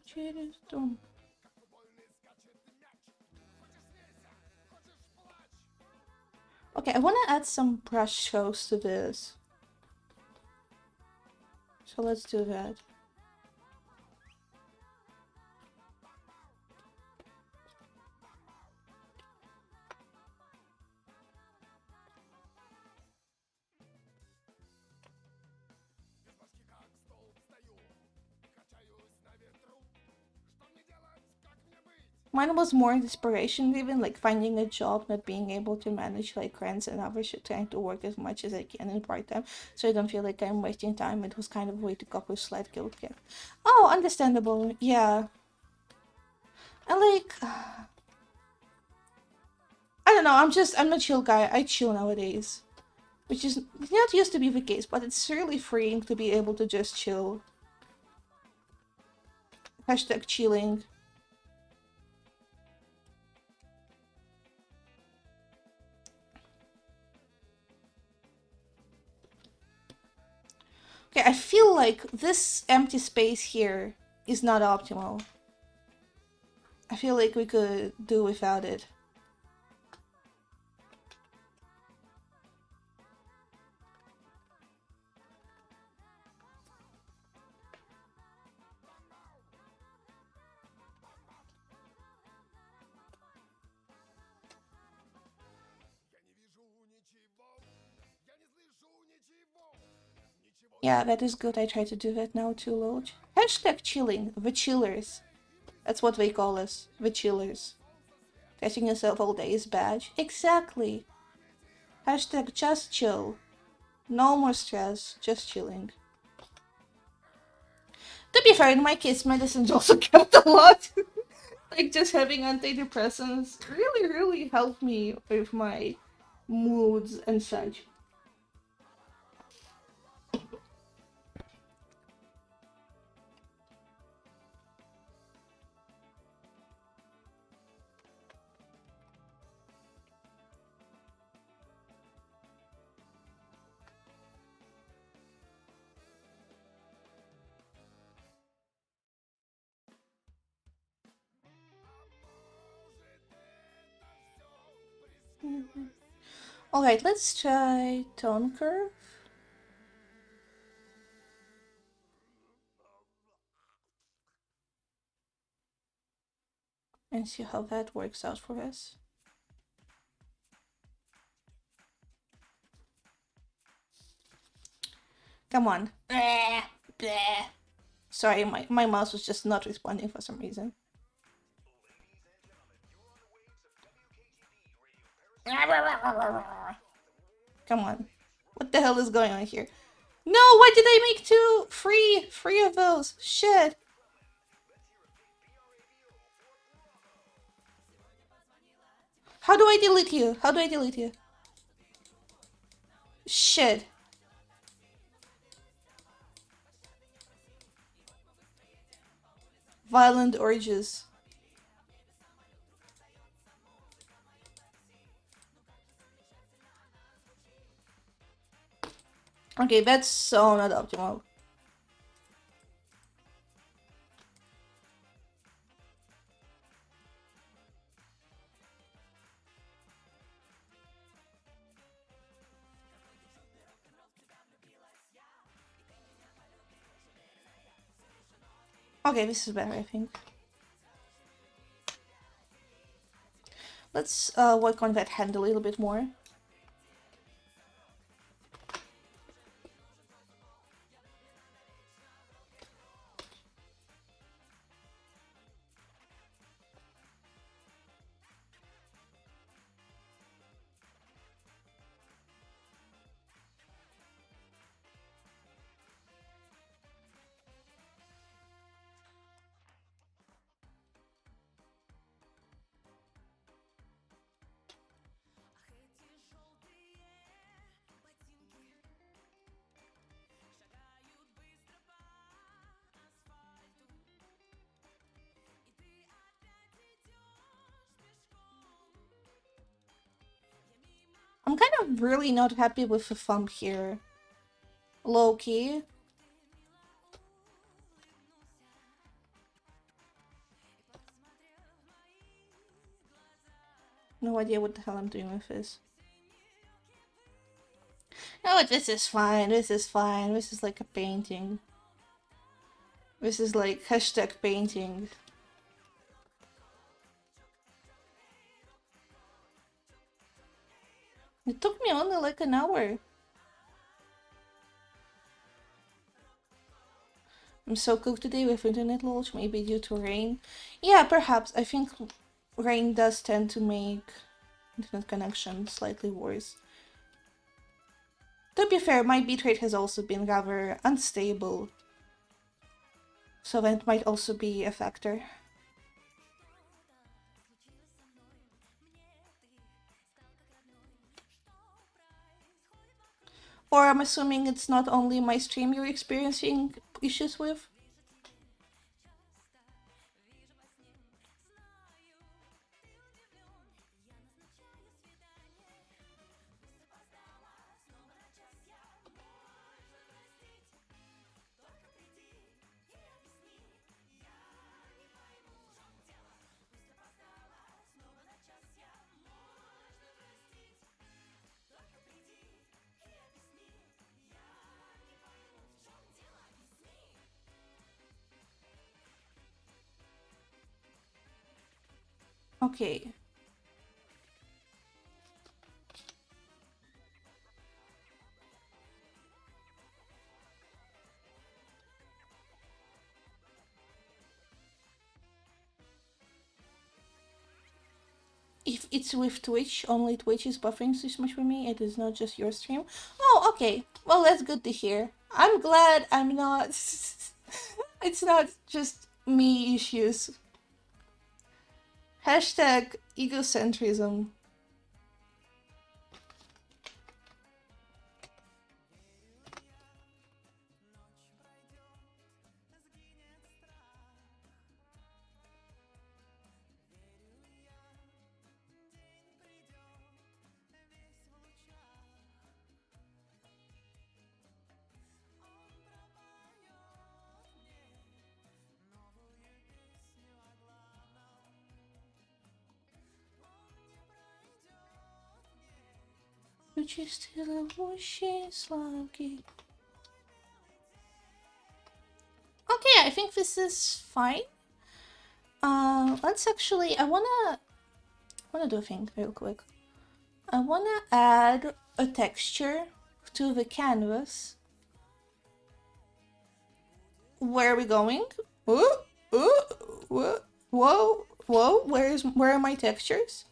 Через дом. Okay, I want to add some brush strokes to this. So let's do that. Mine was more inspiration driven, like finding a job, not being able to manage like rents and other shit, trying to work as much as I can in part time, so I don't feel like I'm wasting time. It was kind of a way to cope with slight guilt. Yeah. Oh, understandable. Yeah. And like, I don't know. I'm a chill guy. I chill nowadays, which is not used to be the case, but it's really freeing to be able to just chill. Hashtag chilling. Okay, I feel like this empty space here is not optimal. I feel like we could do without it. Yeah, that is good. I try to do that now too, Loach. Hashtag chilling. The chillers. That's what they call us. The chillers. Catching yourself all day is bad. Exactly. Hashtag just chill. No more stress. Just chilling. To be fair, in my case, medicines also helped a lot. Like, just having antidepressants really, really helped me with my moods and such. Alright, let's try tone curve. And see how that works out for us. Come on. Bleh, bleh. Sorry, my mouse was just not responding for some reason. Come on. What the hell is going on here? No, why did I make two? Three of those. Shit. How do I delete you? How do I delete you? Shit. Violent urges. Okay, that's so not optimal. Okay, this is better, I think. Let's work on that hand a little bit more. I'm kind of really not happy with the thumb here. Low-key. No idea what the hell I'm doing with this. Oh, this is fine. This is fine. This is like a painting. This is like hashtag painting. It took me only like an hour. I'm so cooked today with internet launch, maybe due to rain. Yeah, perhaps. I think rain does tend to make internet connection slightly worse. To be fair, my bitrate has also been rather unstable, so that might also be a factor. Or I'm assuming it's not only my stream you're experiencing issues with? Okay. If it's with Twitch, only Twitch is buffering this much for me. It is not just your stream. Oh, okay. Well, that's good to hear. I'm glad I'm not. It's not just me issues. Hashtag egocentrism. Okay, I think this is fine. Let's actually. I wanna do a thing real quick. I wanna add a texture to the canvas. Where are we going? Whoa! Where are my textures?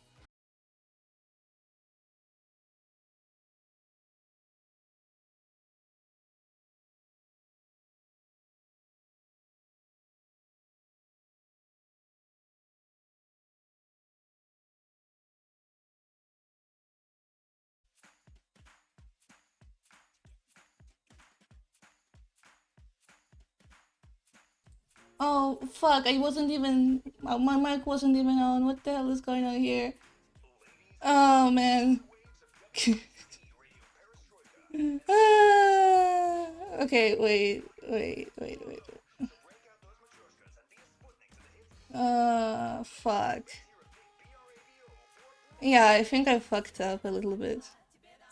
Oh, fuck, I wasn't even... my mic wasn't even on. What the hell is going on here? Oh, man. Okay, wait. Fuck. Yeah, I think I fucked up a little bit.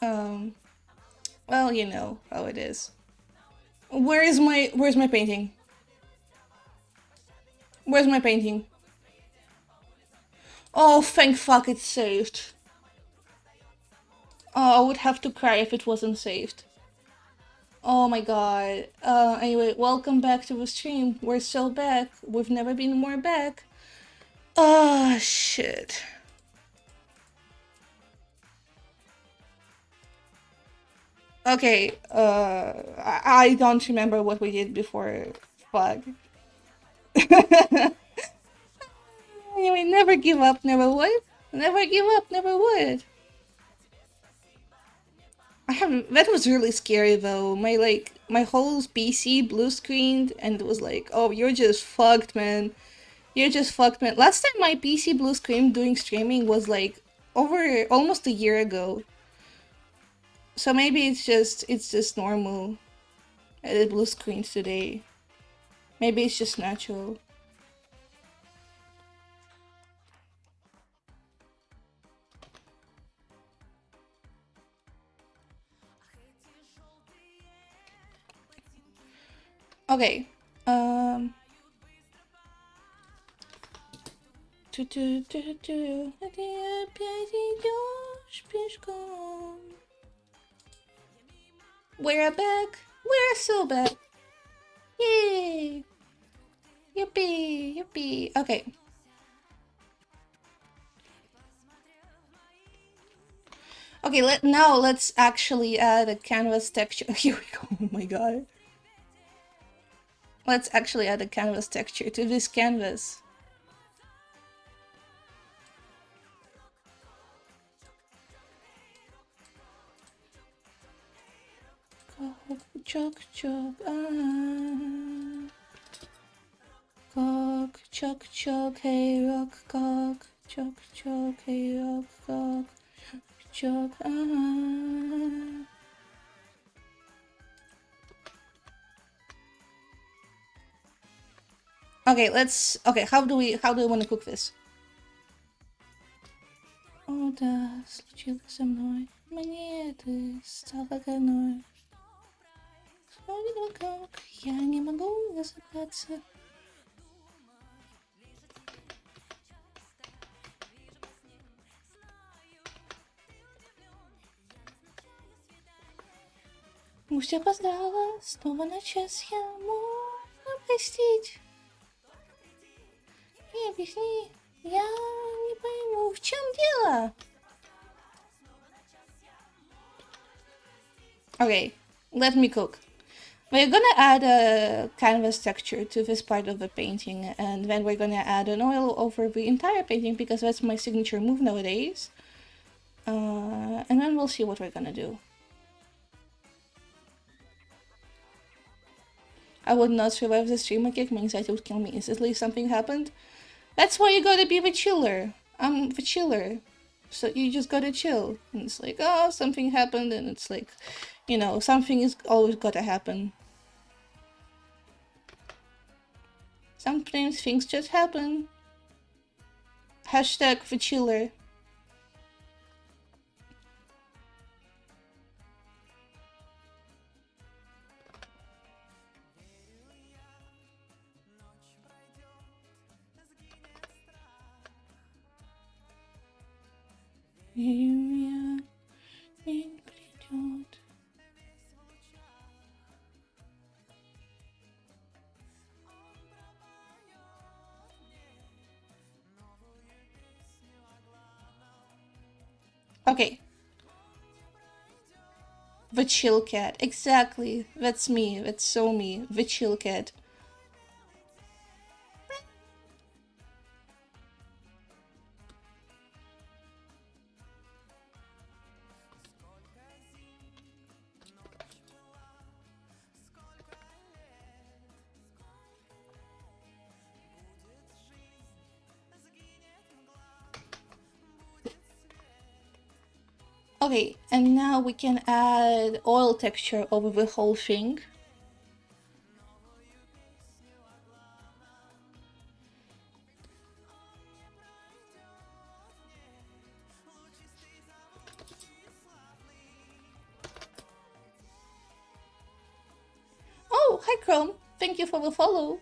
Well, you know how it is. Where's my painting? Where's my painting? Oh, thank fuck it's saved. Oh, I would have to cry if it wasn't saved. Oh my god. Anyway, welcome back to the stream. We're still back. We've never been more back. Ah, shit. Okay, I don't remember what we did before. Fuck. Anyway, never give up, never would. Never give up, never would. That was really scary though. My whole PC blue screened and it was like, oh, you're just fucked, man. You're just fucked, man. Last time my PC blue screen doing streaming was like over almost a year ago. So maybe it's just normal. The blue screens today. Maybe it's just natural. Okay. Ты опять идешь пешком. We're back. We're so back. Yay! Yippee! Yippee! Okay. Okay, let's actually add a canvas texture. Here we go. Oh my god. Let's actually add a canvas texture to this canvas. Chuck, chuck, cock, chuck, hey, rock, cock, chuck, hey, rock, cock, chuck, Okay, how do we want to cook this? О, да, случилось со мной. Мне ты стала горной. Вспомнила, как я не могу разобраться. Пусть опоздала, снова на час я можно простить. И объясни, я не пойму, в чем idea! Okay, let me cook. We're gonna add a canvas texture to this part of the painting, and then we're gonna add an oil over the entire painting because that's my signature move nowadays. And then we'll see what we're gonna do. I would not survive the stream kick, my anxiety would kill me instantly if something happened. That's why you gotta be the chiller. I'm the chiller. So you just gotta chill. And it's like, oh, something happened, and it's like, you know, something is always gotta happen. Sometimes things just happen. Hashtag the chiller. Okay. The chill cat. Exactly. That's me. That's so me. The chill cat. Okay, and now we can add oil texture over the whole thing. Oh, hi Chrome. Thank you for the follow.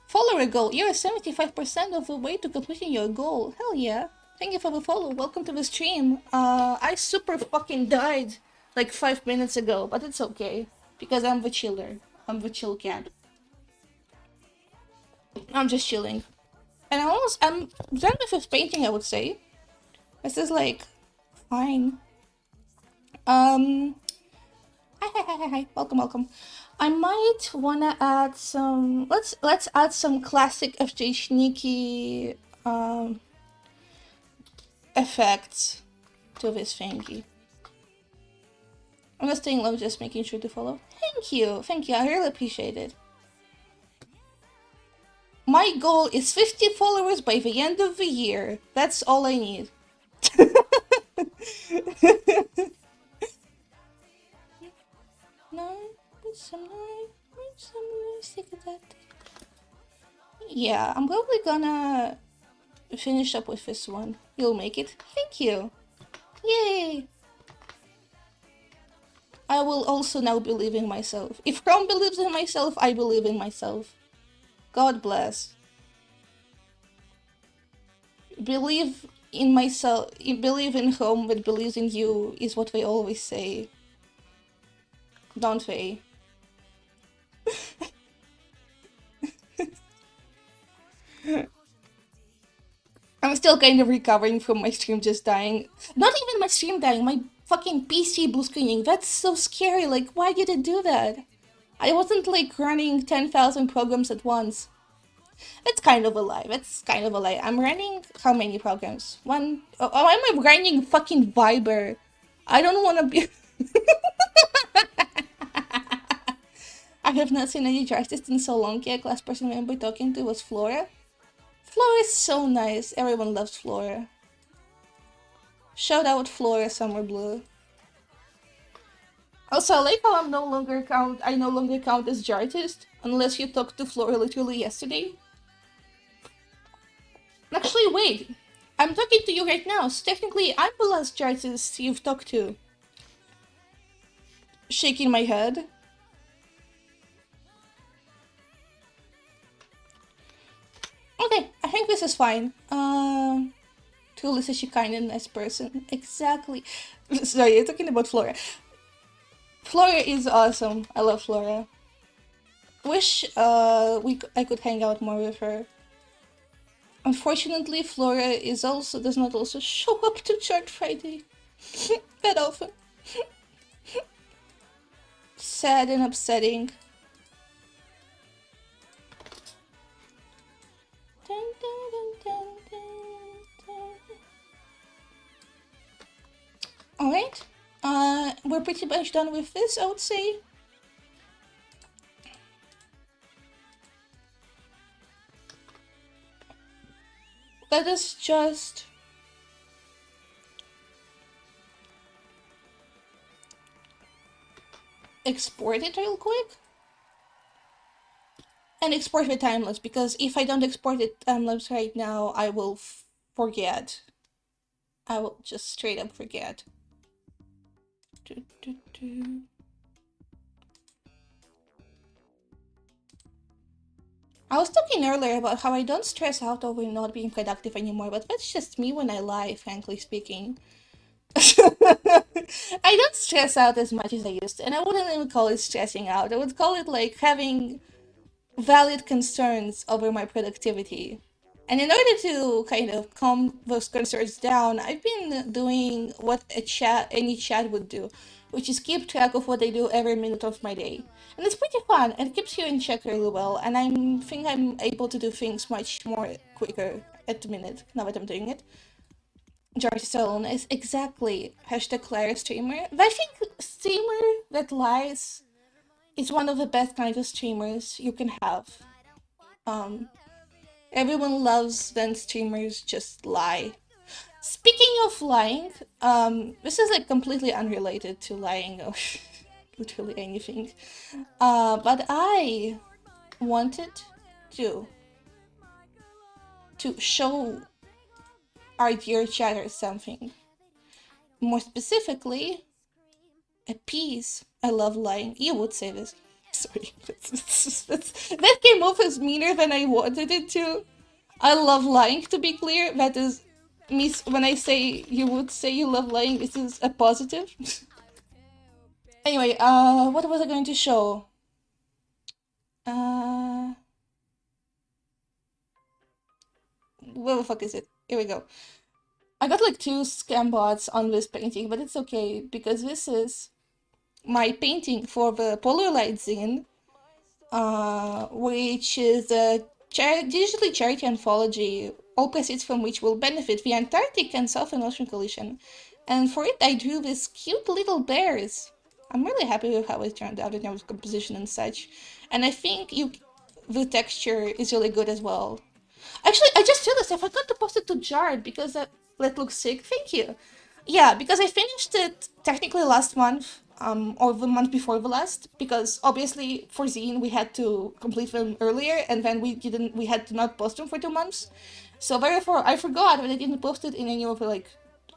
Follower goal. You're 75% of the way to completing your goal. Hell yeah. Thank you for the follow. Welcome to the stream. I super fucking died like 5 minutes ago, but it's okay. Because I'm the chiller. I'm the chill cat. I'm just chilling. And I'm done with this painting, I would say. This is like fine. Hi, welcome. I might wanna add some. Let's add some classic FJ Sneaky effects to this thingy. I'm just staying low, just making sure to follow. Thank you. I really appreciate it. My goal is 50 followers by the end of the year. That's all I need. Yeah, I'm probably gonna finish up with this one. You'll make it. Thank you. Yay! I will also now believe in myself. If Chrome believes in myself, I believe in myself. God bless. Believe in myself, believe in Chrome that believes in you is what they always say. Don't they? I'm still kind of recovering from my stream just dying. Not even my stream dying, my fucking PC blue screening. That's so scary. Like, why did it do that? I wasn't like running 10,000 programs at once. That's kind of a lie. I'm running how many programs? One. Oh, I'm running fucking Viber. I don't want to be. I have not seen any artist in so long yet. Last person I remember talking to was Flora. Flora is so nice. Everyone loves Flora. Shout out Flora Summer Blue. Also, I like how I no longer count as Jartist unless you talked to Flora literally yesterday. Actually, wait. I'm talking to you right now, so technically I'm the last Jartist you've talked to. Shaking my head. Okay, I think this is fine. Truly says she kind and nice person. Exactly. Sorry, you're talking about Flora. Flora is awesome. I love Flora. Wish I could hang out more with her. Unfortunately, Flora does not also show up to Chart Friday that often. Sad and upsetting. Dun, dun, dun, Alright. We're pretty much done with this, I would say. Let us just export it real quick. And export the timelapse, because if I don't export it timelapse right now, I will forget. I will just straight up forget. I was talking earlier about how I don't stress out over not being productive anymore, but that's just me when I lie, frankly speaking. I don't stress out as much as I used to, and I wouldn't even call it stressing out. I would call it like having valid concerns over my productivity. And in order to kind of calm those concerns down, I've been doing what any chat would do, which is keep track of what I do every minute of my day. And it's pretty fun, and it keeps you in check really well, and I think I'm able to do things much more quicker at the minute, now that I'm doing it. George Stone is exactly hashtag Clara streamer. I think streamer that lies is one of the best kinds of streamers you can have. Everyone loves when streamers just lie. Speaking of lying, this is like completely unrelated to lying or literally anything. But I wanted to show our dear chatter something. More specifically, a piece. I love lying. You would say this. Sorry, that came off as meaner than I wanted it to. I love lying, to be clear. That is me. When I say you would say you love lying, this is a positive. Anyway, what was I going to show? Where the fuck is it? Here we go. I got like 2 scam bots on this painting, but it's okay because this is my painting for the Polar Light zine, which is a digitally charity anthology, all proceeds from which will benefit the Antarctic and Southern Ocean Coalition. And for it, I drew these cute little bears. I'm really happy with how it turned out in terms of composition and such. And I think the texture is really good as well. Actually, I just realized I forgot to post it to Jared because that looks sick. Thank you. Yeah, because I finished it technically last month, or the month before the last, because obviously for Zine we had to complete them earlier, and then we had to not post them for 2 months. So therefore, I forgot that I didn't post it in any of the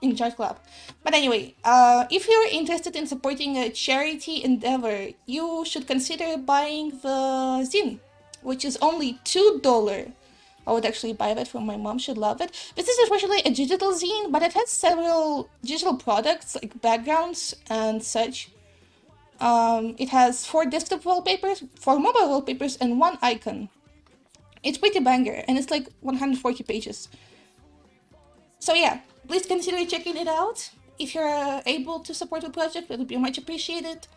in Chart Club. But anyway, if you're interested in supporting a charity endeavor, you should consider buying the zine, which is only $2. I would actually buy that for my mom, she'd love it. This is especially a digital zine, but it has several digital products like backgrounds and such. It has 4 desktop wallpapers, 4 mobile wallpapers, and 1 icon. It's pretty banger, and it's like 140 pages. So yeah, please consider checking it out. If you're able to support the project, it would be much appreciated.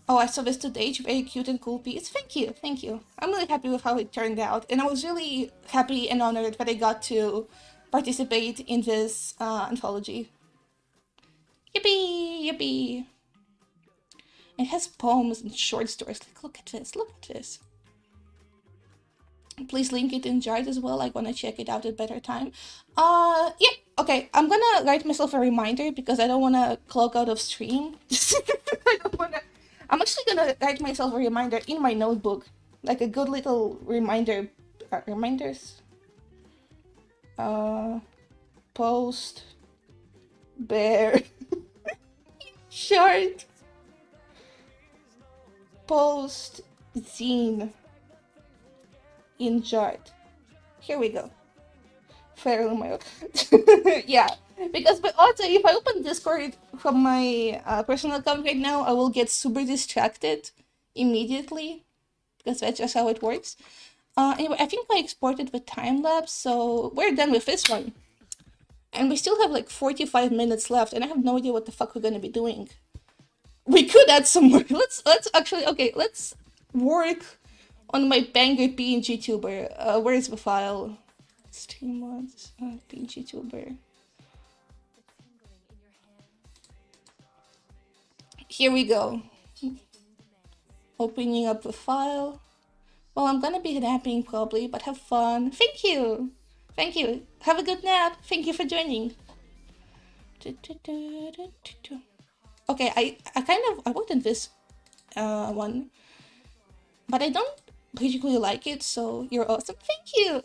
Oh, I saw this today. It's very cute and cool piece. Thank you, thank you. I'm really happy with how it turned out, and I was really happy and honored that I got to participate in this anthology. Yippee, yippee. It has poems and short stories. Like, look at this, look at this. Please link it in Jart as well. I want to check it out at a better time. Yeah, okay. I'm gonna write myself a reminder because I don't want to clock out of stream. I'm actually gonna write myself a reminder in my notebook, like a good little reminder. Reminders. Post. Bear. Short. Post. Zine. In Jart. Here we go. Fair yeah, because but also if I open Discord from my personal account right now, I will get super distracted immediately because that's just how it works. Anyway, I think I exported the time lapse, so we're done with this one. And we still have like 45 minutes left, and I have no idea what the fuck we're gonna be doing. We could add some more. Let's actually, okay, let's work on my banger PNG tuber. Where's the file? Stream mods, PNG tuber. Here we go. Opening up the file. Well, I'm gonna be napping probably, but have fun. Thank you! Thank you. Have a good nap. Thank you for joining. Okay, I worked on this one, but I don't particularly like it, so you're awesome. Thank you!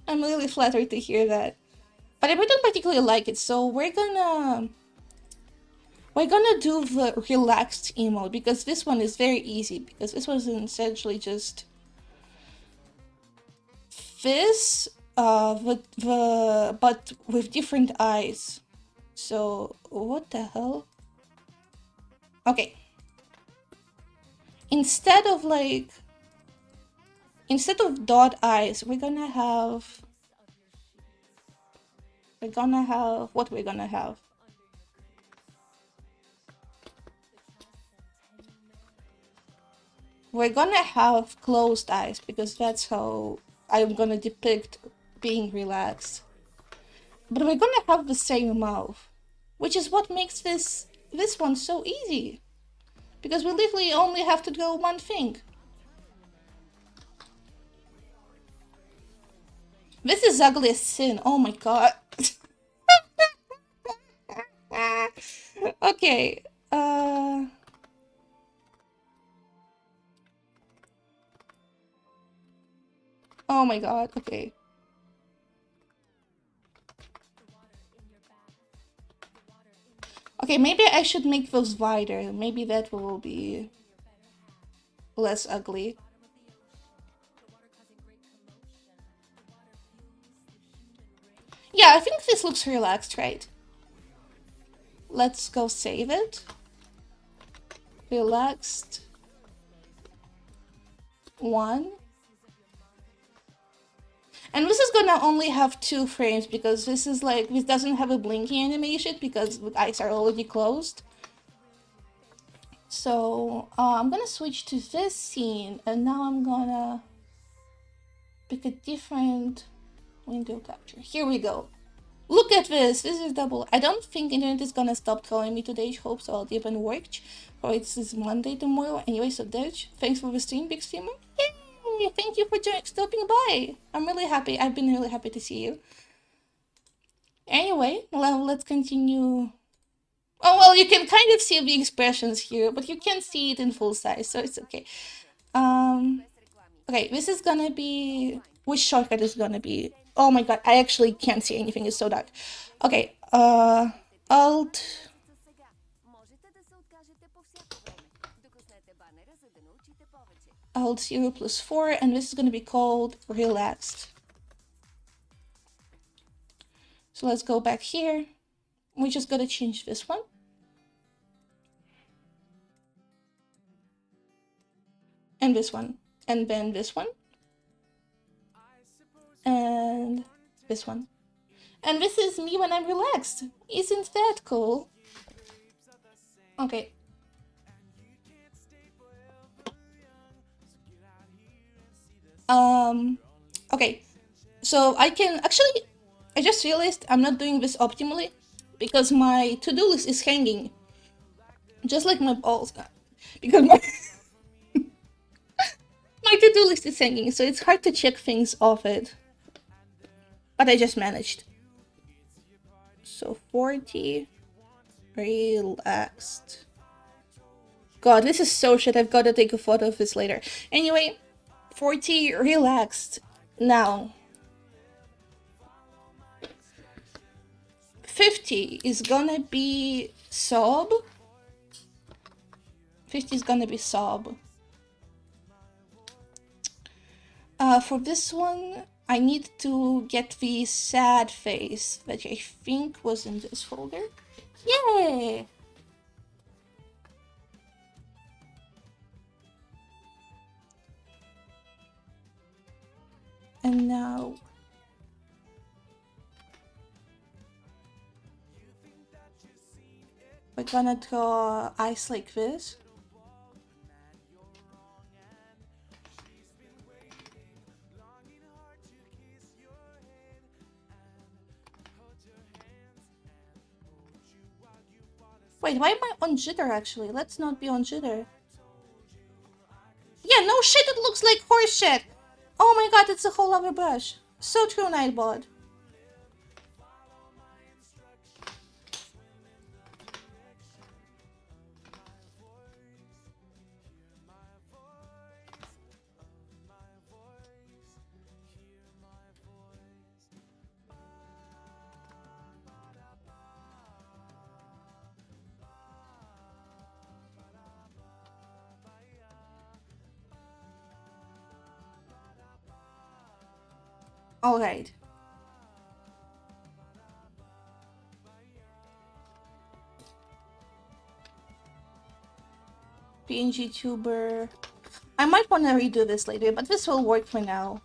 I'm really flattered to hear that. But I don't particularly like it, so we're gonna do the relaxed emote, because this one is very easy, because this was essentially just this, but with different eyes. So, what the hell? Okay. Instead of dot eyes, we're gonna have, what we're gonna have? We're gonna have closed eyes, because that's how I'm gonna depict being relaxed. But we're gonna have the same mouth, which is what makes this one so easy. Because we literally only have to do one thing. This is ugly as sin. Oh my god. Okay. Oh my god. Okay. Okay, maybe I should make those wider. Maybe that will be less ugly. Yeah, I think this looks relaxed, right? Let's go save it. Relaxed. 1. And this is gonna only have 2 frames, because this is like, this doesn't have a blinking animation because the eyes are already closed. So I'm gonna switch to this scene, and now I'm gonna pick a different window capture. Here we go. Look at this. This is double. I don't think internet is gonna stop calling me today. I hope so. I'll even work. Oh, it's Monday tomorrow. Anyway, so Dutch, thanks for the stream, big streamer. Yay! Thank you for stopping by. I'm really happy. I've been really happy to see you. Anyway, well, let's continue. Oh, well, you can kind of see the expressions here, but you can't see it in full size, so it's okay. Okay, this is gonna be... Which shortcut is gonna be? Oh my god, I actually can't see anything, it's so dark. Okay, Alt... Alt 0 plus 4, and this is gonna be called Relaxed. So let's go back here. We just gotta change this one. And this one. And then this one. And this one. And this is me when I'm relaxed. Isn't that cool? Okay. Okay. So I can actually... I just realized I'm not doing this optimally because my to-do list is hanging. Just like my balls. Because my... my to-do list is hanging, so it's hard to check things off it. But I just managed. So 40. Relaxed. God, this is so shit. I've got to take a photo of this later. Anyway, 40 relaxed. Now, 50 is gonna be sob. 50 is gonna be sob. For this one, I need to get the sad face that I think was in this folder. Yay! And now we're gonna draw eyes like this. Wait, why am I on jitter actually? Let's not be on jitter. Yeah, no shit, it looks like horse shit. Oh my god, it's a whole other brush. So true, Nightbot. Alright. PNG tuber. I might want to redo this later, but this will work for now.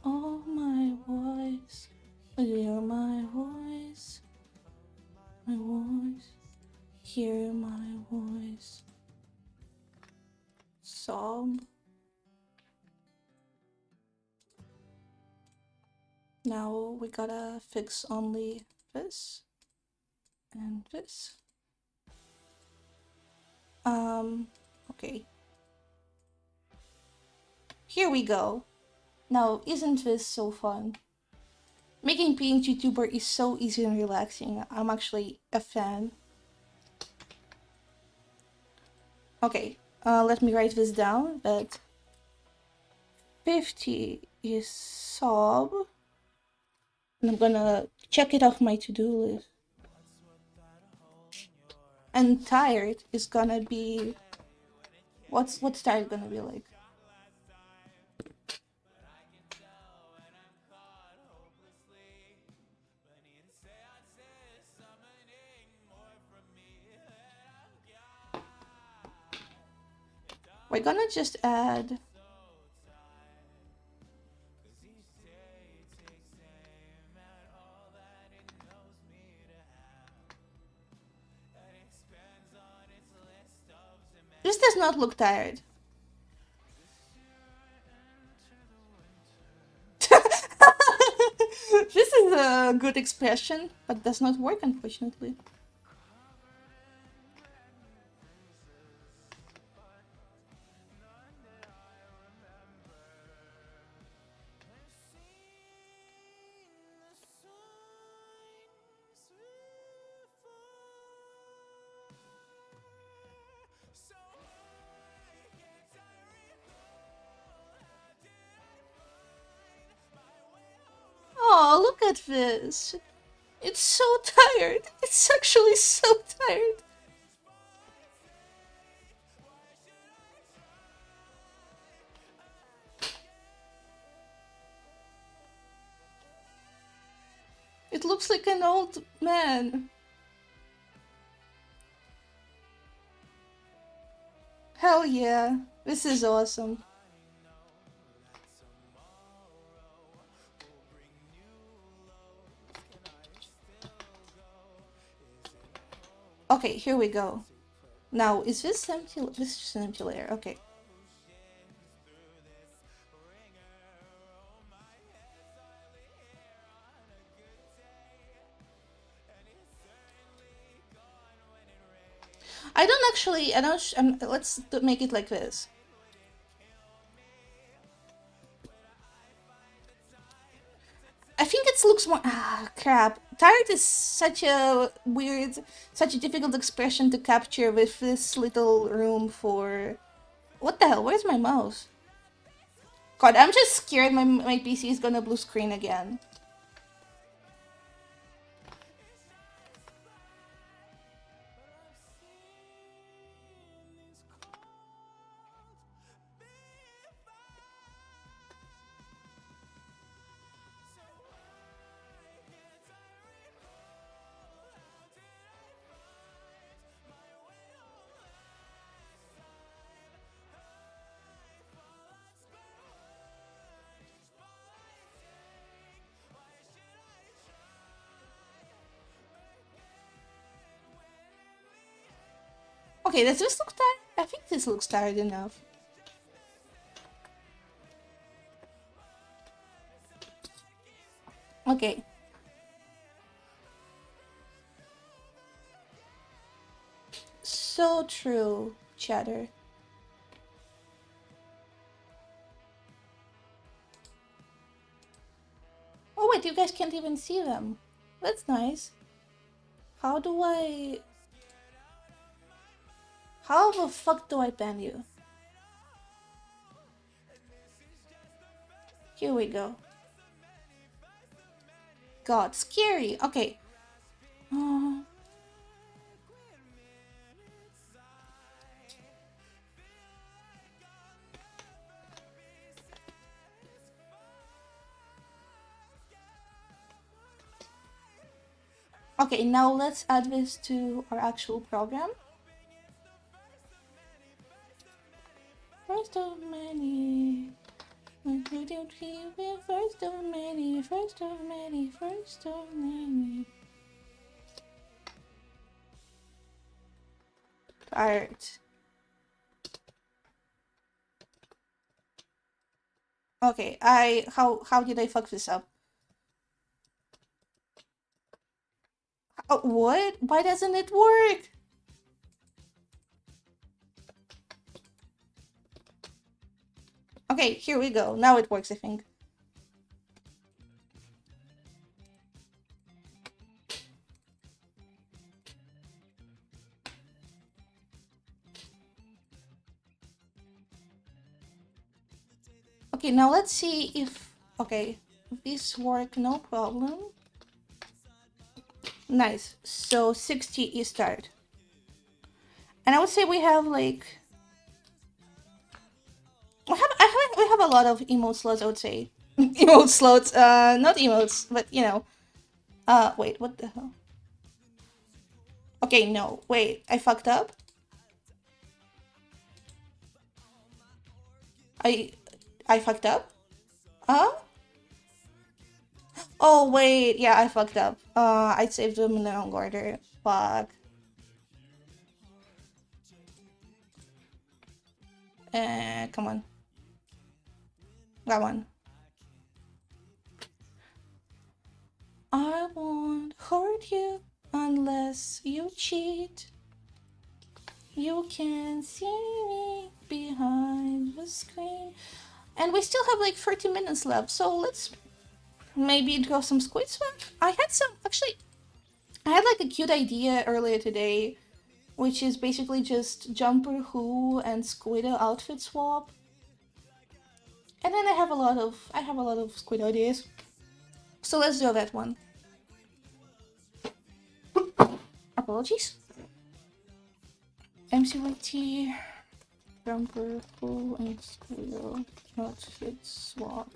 Oh, my voice. Hear my voice. My voice. Hear my voice. Sob. Now we gotta fix only this and this. Okay. Here we go. Now, isn't this so fun? Making PNG tuber is so easy and relaxing. I'm actually a fan. Okay, let me write this down, that 50 is sob. And I'm gonna check it off my to-do list. And tired is gonna be... What's tired gonna be like? We're gonna just add... This does not look tired. This is a good expression, but does not work, unfortunately. Oh, look at this. It's so tired. It's actually so tired. It looks like an old man. Hell yeah. This is awesome. Okay, here we go. Now, is this empty? This is just an empty layer. Okay. I don't, let's make it like this. I think it looks more, crap. Tired is such a weird, such a difficult expression to capture with this little room for... What the hell, where's my mouse? God, I'm just scared my PC is gonna blue screen again. Okay, does this look tired? I think this looks tired enough. Okay. So true, chatter. Oh wait, you guys can't even see them. That's nice. How do I... How the fuck do I ban you? Here we go. God, scary. Okay. Okay, now let's add this to our actual program. First of many. First of many, first of many, first of many. Alright. Okay, how did I fuck this up? Oh, what? Why doesn't it work? Okay, here we go. Now it works, I think. Okay, now let's see if... Okay, this work, no problem. Nice. So 60 is start. And I would say we have like... We have a lot of emote slots, I would say. Emote slots, not emotes, but you know. Wait, what the hell? Okay, no, wait, I fucked up? I fucked up? Oh, wait, yeah, I fucked up. I saved them in the wrong order. Fuck. Come on. That one. I won't hurt you unless you cheat. You can see me behind the screen. And we still have like 30 minutes left, so let's maybe draw some squid swap. I had like a cute idea earlier today, which is basically just Jumper Who and Squiddo outfit swap. And then I have a lot of squid ideas. So let's do that one. Apologies. MCYT, Jumper Who and Squiddo outfit swap.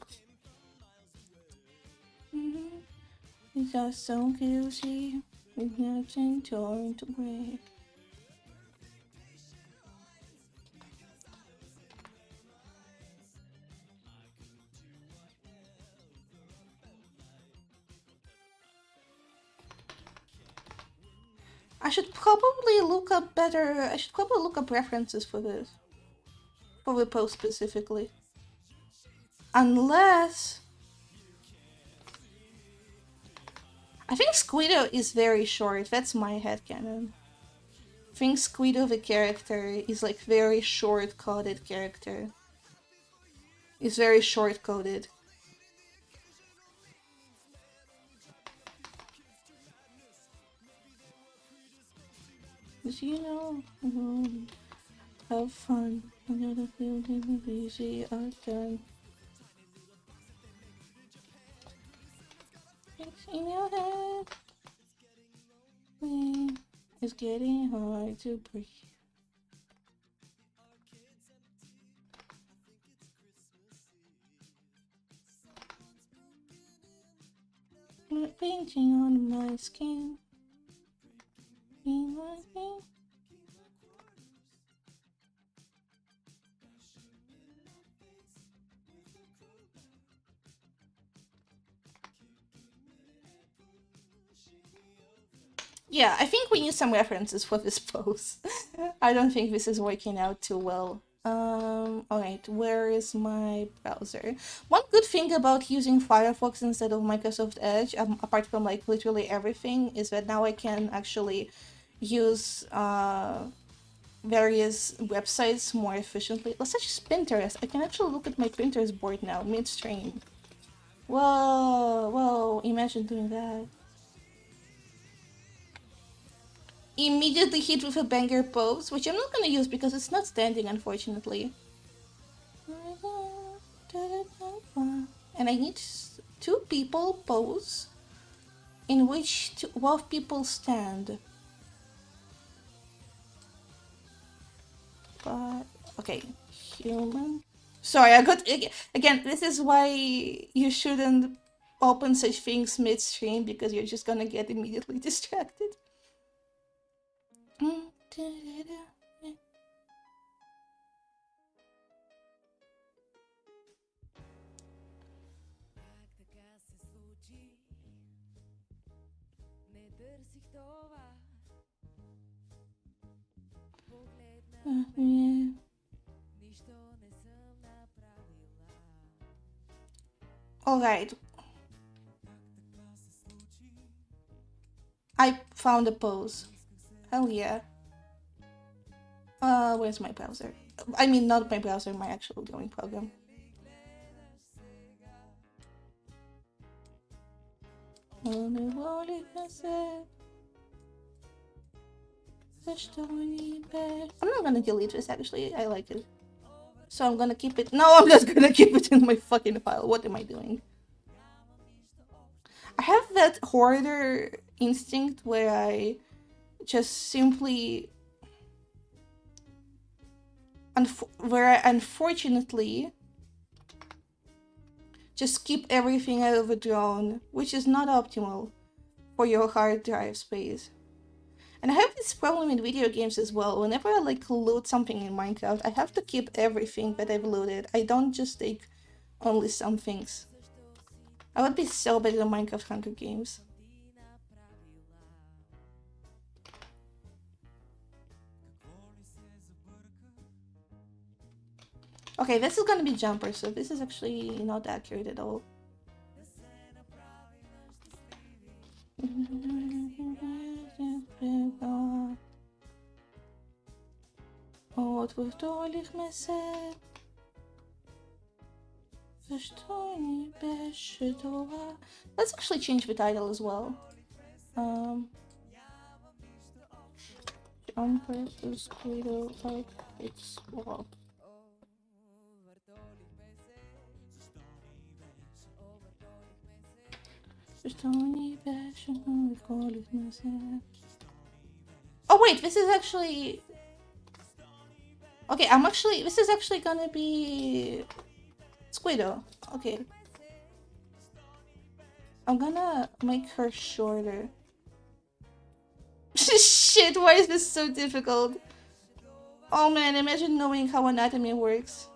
These are so guilty, with nothing torn to break. I should probably look up references for this. For the post specifically. Unless... I think Squiddo is very short, that's my headcanon. I think Squiddo the character is like very short-coded character. He's very short-coded. You know, have fun. I gotta feel easy again. It's in your head. It's getting hard to breathe. Painting on my skin. Yeah, I think we need some references for this pose. I don't think this is working out too well. Alright, where is my browser? One good thing about using Firefox instead of Microsoft Edge, apart from like literally everything, is that now I can actually use various websites more efficiently. Such as Pinterest. I can actually look at my Pinterest board now, midstream. Whoa, whoa, imagine doing that. Immediately hit with a banger pose, which I'm not gonna use because it's not standing, unfortunately. And I need 2 people pose in which 12 people stand. But, okay, human. Sorry, I got, again, this is why you shouldn't open such things midstream, because you're just gonna get immediately distracted. Alright. I found a pose. Hell yeah. Where's my browser? I mean, not my browser, my actual drawing program. I'm not gonna delete this, actually. I like it. So I'm gonna keep it. No, I'm just gonna keep it in my fucking file. What am I doing? I have that hoarder instinct where I just simply... where I unfortunately just keep everything I overdrawn, which is not optimal for your hard drive space. And I have this problem in video games as well. Whenever I like load something in Minecraft, I have to keep everything that I've loaded. I don't just take only some things. I would be so bad at Minecraft Hunger Games. Okay, this is gonna be jumper, so this is actually not accurate at all. Let's actually change the title as well. Jumper Squirtle like it's well. Oh wait, this is actually... Okay, this is actually gonna be... Squiddo. Okay. I'm gonna make her shorter. Shit, why is this so difficult? Oh man, imagine knowing how anatomy works.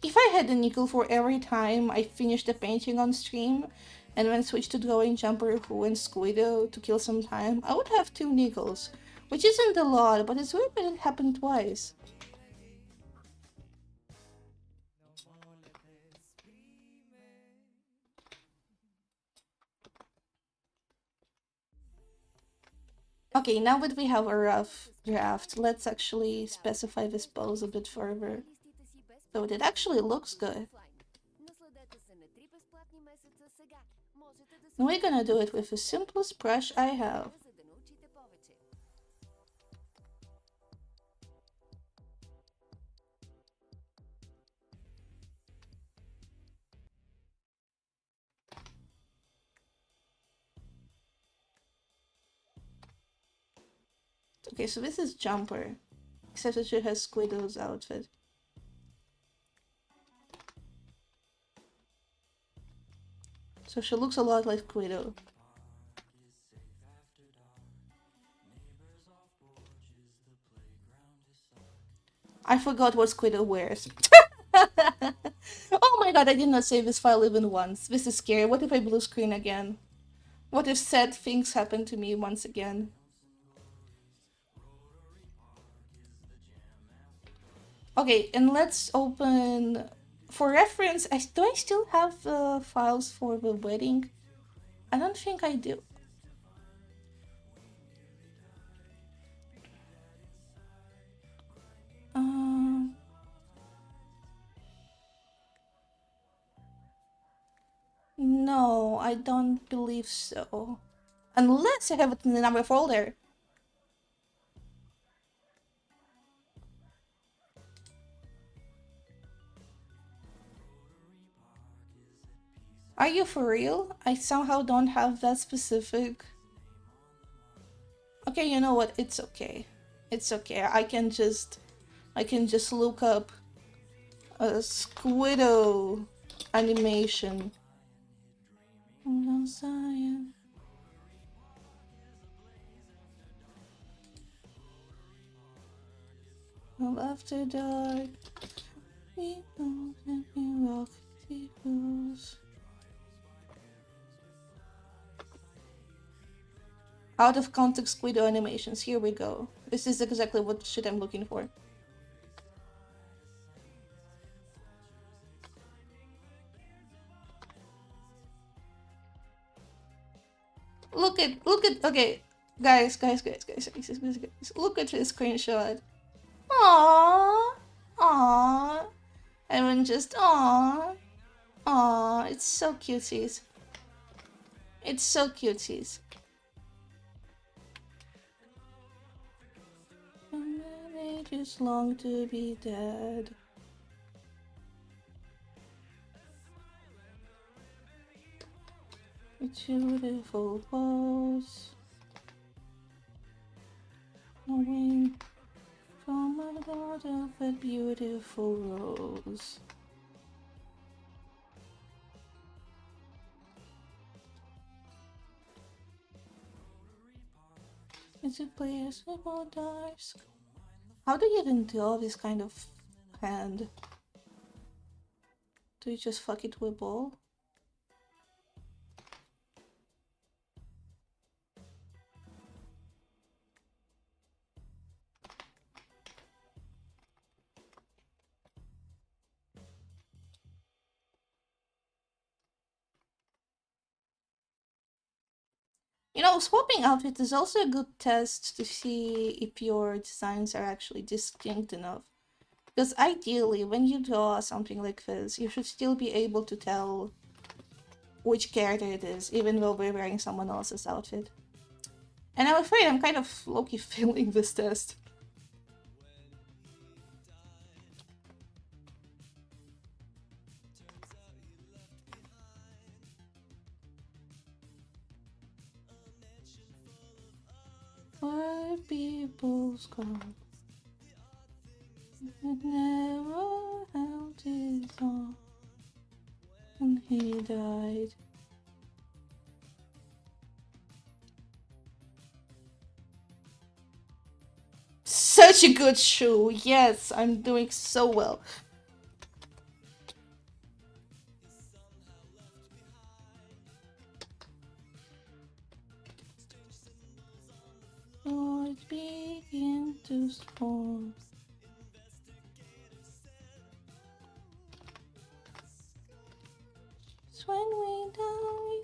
If I had a nickel for every time I finished a painting on stream and then switched to drawing Jumper Who and Squiddo to kill some time, I would have 2 nickels, which isn't a lot, but it's weird that it happened twice. Okay, now that we have a rough draft, let's actually specify this pose a bit further, so it actually looks good. And we're gonna do it with the simplest brush I have. Okay, so this is Jumper. Except that she has Squidow's outfit. So she looks a lot like Squido. I forgot what Squido wears. Oh my god, I did not save this file even once. This is scary. What if I blue screen again? What if sad things happen to me once again? Okay, and let's open... For reference, do I still have files for the wedding? I don't think I do. No, I don't believe so. Unless I have it in the number folder. Are you for real? I somehow don't have that specific. Okay, you know what? It's okay. It's okay. I can just look up a Squiddo animation. After dark, we know that we rock the blues. Out of context Squiddo animations. Here we go. This is exactly what shit I'm looking for. Look at, okay. Guys. Look at this screenshot. Aww. Aww. And then just, aww. Aww. It's so cuties. It's so cuties. And they just long to be dead. Beautiful pose. Knowing from a god of a beautiful rose. It's a place about dice. How do you even draw this kind of hand? Do you just fuck it with ball? You know, swapping outfits is also a good test to see if your designs are actually distinct enough. Because ideally, when you draw something like this, you should still be able to tell which character it is, even though we're wearing someone else's outfit. And I'm afraid I'm kind of low-key failing this test. Where people's gone, it never held his own, and he died. Such a good shoe. Yes, I'm doing so well. Lord, begin to spawn. It's when we die.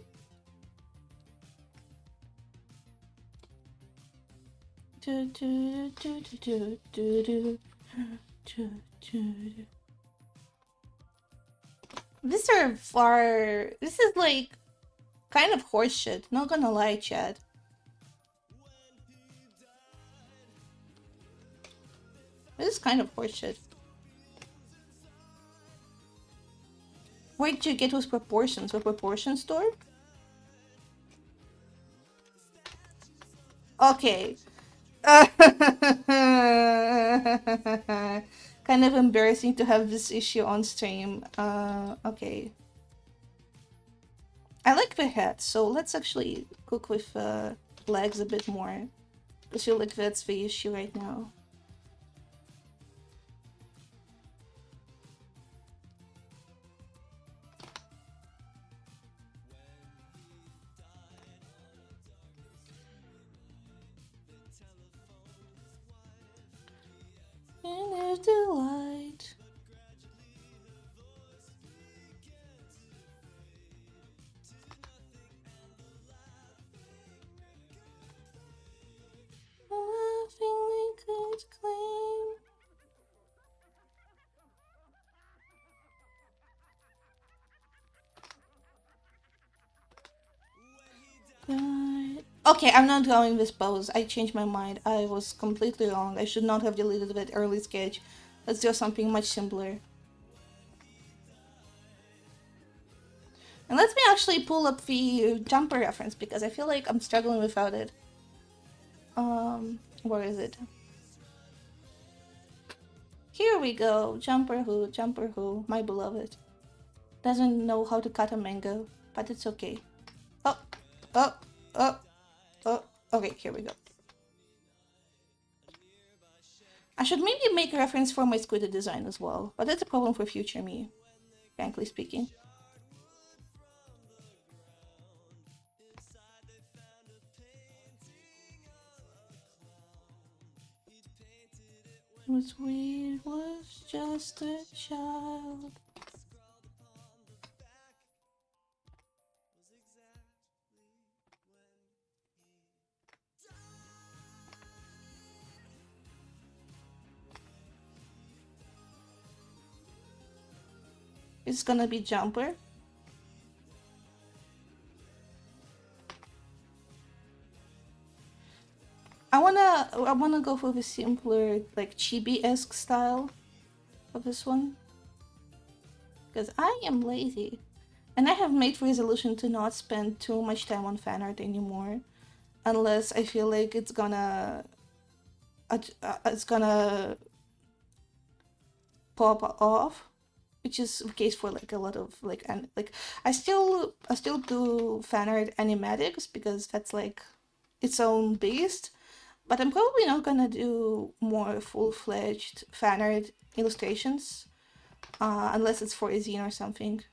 These are far. This is like kind of horseshit. Not gonna lie, Chad. This is kind of horseshit. Where did you get those proportions? A proportion store? Okay. Kind of embarrassing to have this issue on stream. Okay. I like the head, so let's actually cook with legs a bit more. I feel like that's the issue right now. And there's the light. Nothing we could claim. God. Okay, I'm not drawing this pose. I changed my mind. I was completely wrong. I should not have deleted that early sketch. Let's do something much simpler. And let me actually pull up the jumper reference because I feel like I'm struggling without it. Where is it? Here we go. Jumper who, my beloved. Doesn't know how to cut a mango, but it's okay. Oh, oh, oh, oh. Okay, here we go. I should maybe make reference for my squid design as well, but that's a problem for future me, frankly speaking. Was we was just a child. It's gonna be jumper. I wanna go for the simpler, like chibi-esque style of this one. Because I am lazy. And I have made resolution to not spend too much time on fan art anymore. Unless I feel like it's gonna pop off, which is the case for like a lot of like, and like I still do fan art animatics because that's like its own beast, but I'm probably not gonna do more full-fledged fan art illustrations unless it's for a zine or something.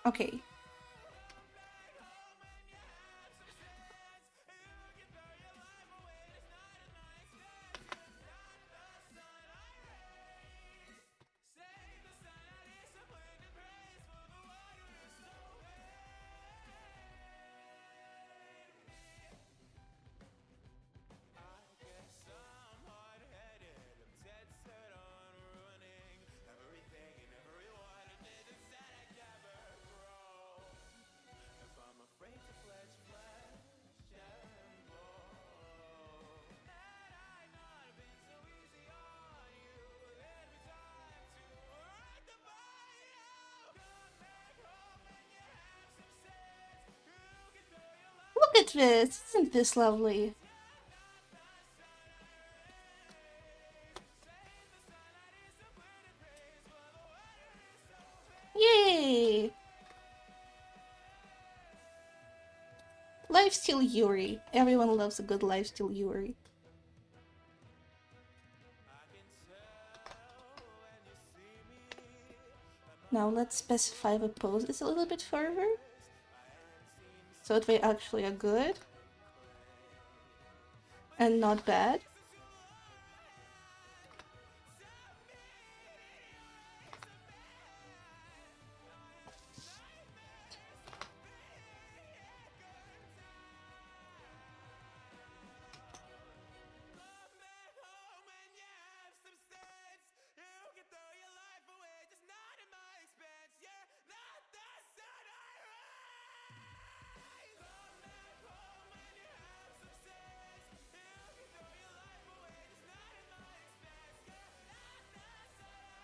Okay. Look at this! Isn't this lovely? Yay! Lifesteal Yuri. Everyone loves a good Lifesteal Yuri. Now let's specify the poses a little bit further, so that they actually are good. and not bad.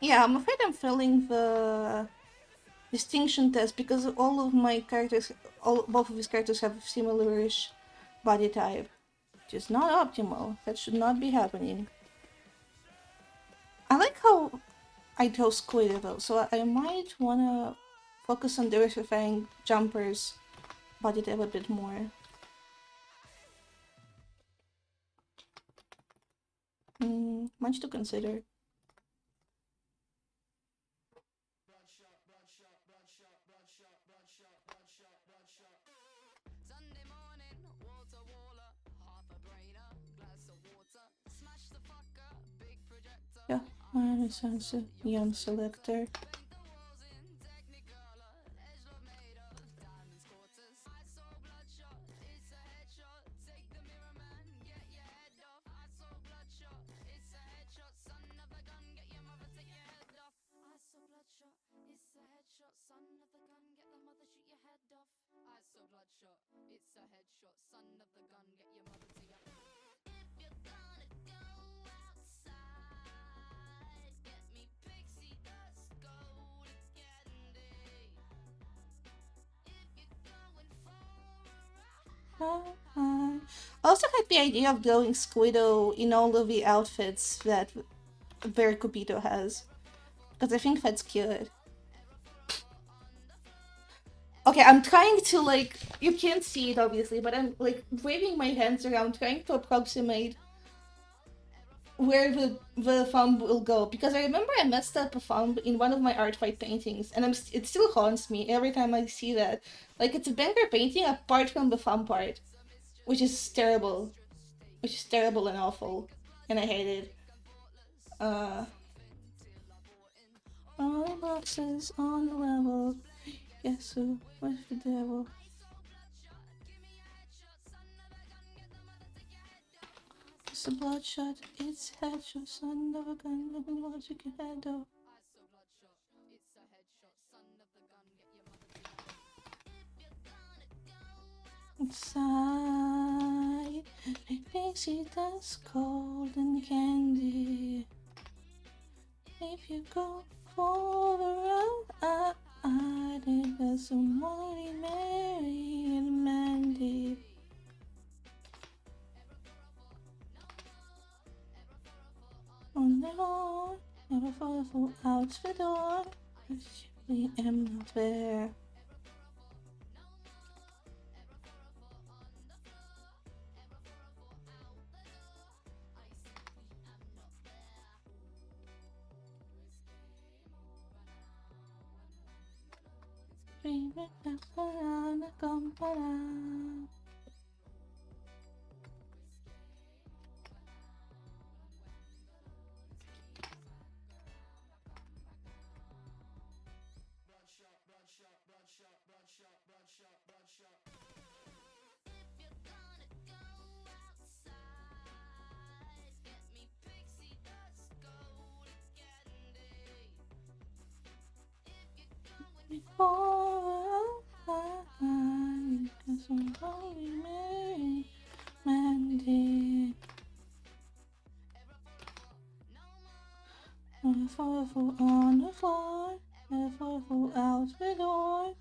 Yeah, I'm afraid I'm failing the distinction test because all of my characters, both of these characters have similar-ish body type, which is not optimal. That should not be happening. I like how I chose Squid though, so I might wanna focus on diversifying Jumper's body type a bit more. Much to consider. Yeah, I have a sense of Neon Selector. I also like the idea of going Squiddo in all of the outfits that Bear Cupito has, because I think that's cute. Okay, I'm trying to, like, you can't see it obviously, but I'm like waving my hands around trying to approximate where the thumb will go, because I remember I messed up a thumb in one of my art fight paintings, and it still haunts me every time I see that. Like, it's a banger painting apart from the thumb part, which is terrible, and awful, and I hate it. All the boxes on the level. Guess who was the devil? It's a bloodshot, it's headshot, son of a gun, nothing more you can handle. Inside, pixie dust, golden candy. If you go for the run, I think there's some Molly, Mary, and Mandy. On the lawn, never fall out the door. I am not there. Dreaming around the company. Before I cause I'm Molly, Mary, Mandy. Never fall on the floor, never fall out the door.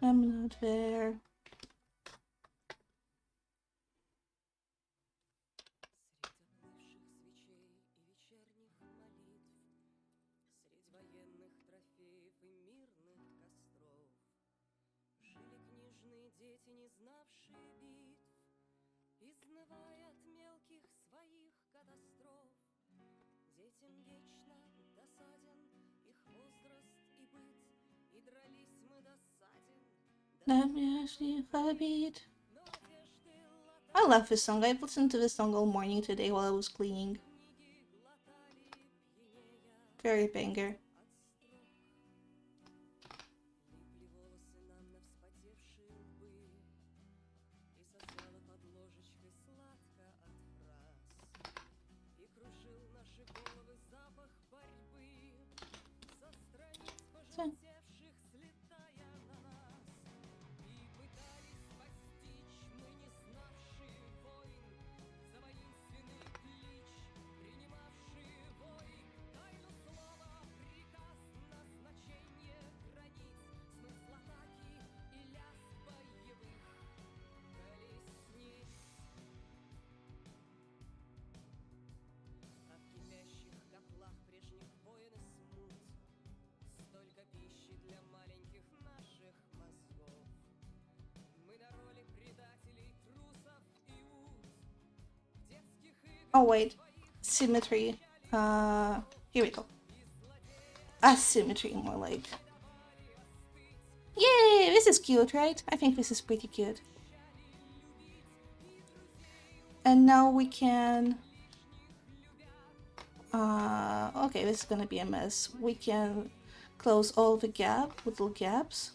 I'm not there. Let me actually habit. I love this song. I've listened to this song all morning today while I was cleaning. Very banger. So, oh wait, symmetry. Here we go. Asymmetry, more like. Yay! This is cute, right? I think this is pretty cute. And now we can... okay, this is gonna be a mess. We can close all the little gaps.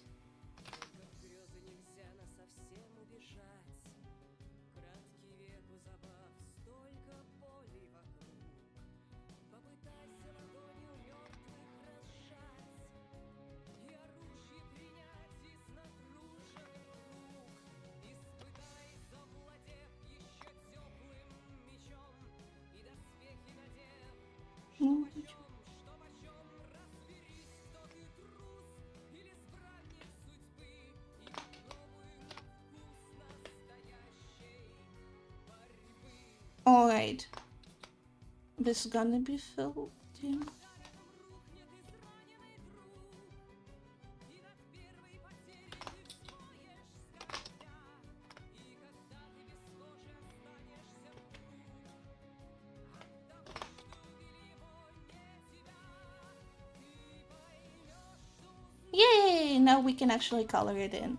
Alright. This is gonna be filled in. Yay! Now we can actually color it in.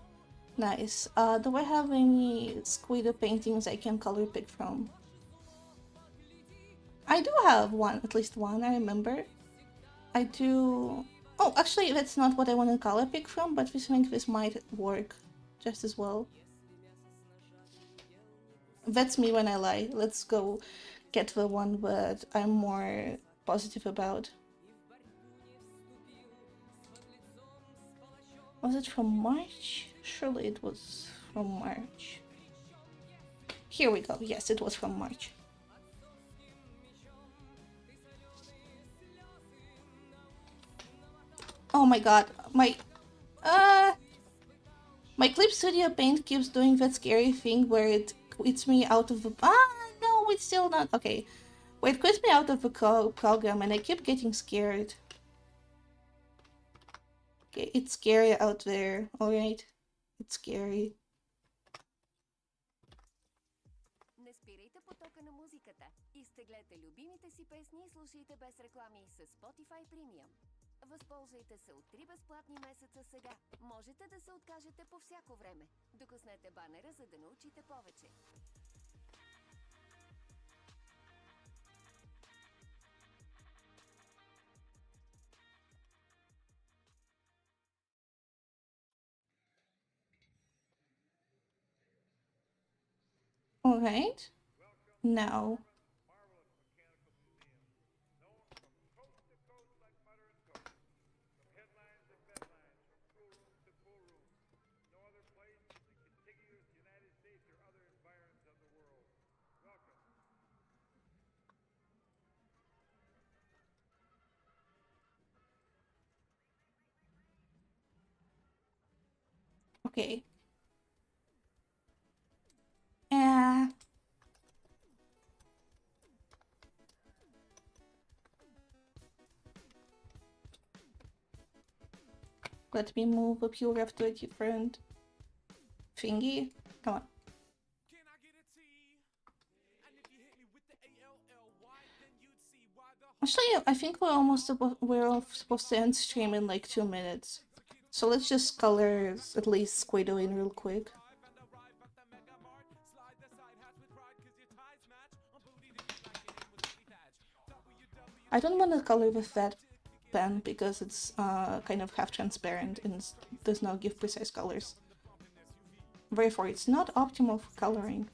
Nice. Do I have any Squiddo paintings I can color pick from? I do have one, at least one, I remember. I do... Oh, actually, that's not what I want to color pick from, but I think this might work just as well. That's me when I lie. Let's go get the one that I'm more positive about. Was it from March? Surely it was from March. Here we go. Yes, it was from March. Oh my god, my Clip Studio Paint keeps doing that scary thing where it quits me out of the... no, it's still not... Okay. Where it quits me out of the program and I keep getting scared. Okay, it's scary out there, alright? It's scary. Не спирайте потока на музиката. Изтеглете любимите си песни и слушайте без реклами с Spotify Premium. Възползвайте се от 3 безплатни месеца сега. Можете да се откажете по всяко време. Докъснете банера, за да научите повече. Alright. Now. Okay. Let me move up your to a different thingy. Come on. Actually, I think we're supposed to end stream in like 2 minutes. So let's just color at least Squiddo in real quick. I don't want to color with that pen because it's kind of half transparent and does not give precise colors. Therefore, it's not optimal for coloring.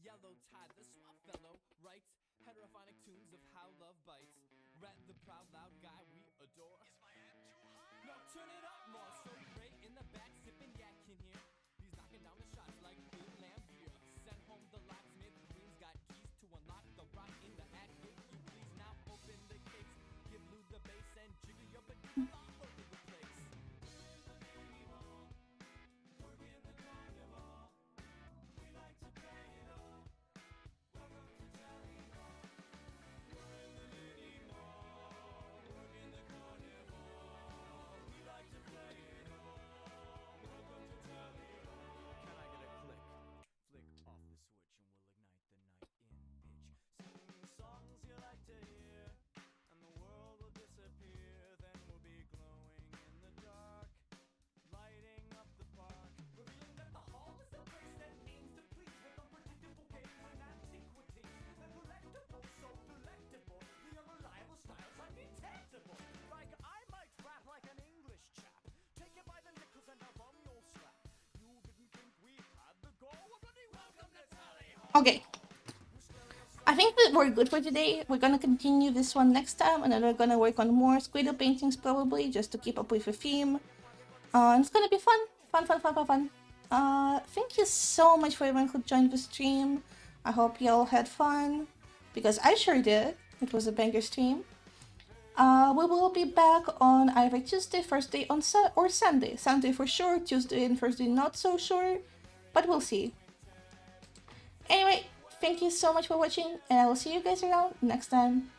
Yellow tide, the swap fellow writes heterophonic tunes of how love bites. Red, the proud, loud guy we adore. Is my hand too high? No, turn it up more. So great in the back, sipping yak in here. He's knocking down the shots like Bill Lambier. Send home the locksmith. Green's got keys to unlock the rock in the act. If you please now open the case, give Lou the bass and jiggle your banana all over the place. Okay, I think that we're good for today. We're gonna continue this one next time, and then we're gonna work on more Squiddo paintings probably, just to keep up with the theme. And it's gonna be fun. Thank you so much for everyone who joined the stream. I hope y'all had fun, because I sure did. It was a banger stream. We will be back on either Tuesday, Thursday, or Sunday. Sunday for sure, Tuesday and Thursday not so sure, but we'll see. Anyway, thank you so much for watching, and I will see you guys around next time.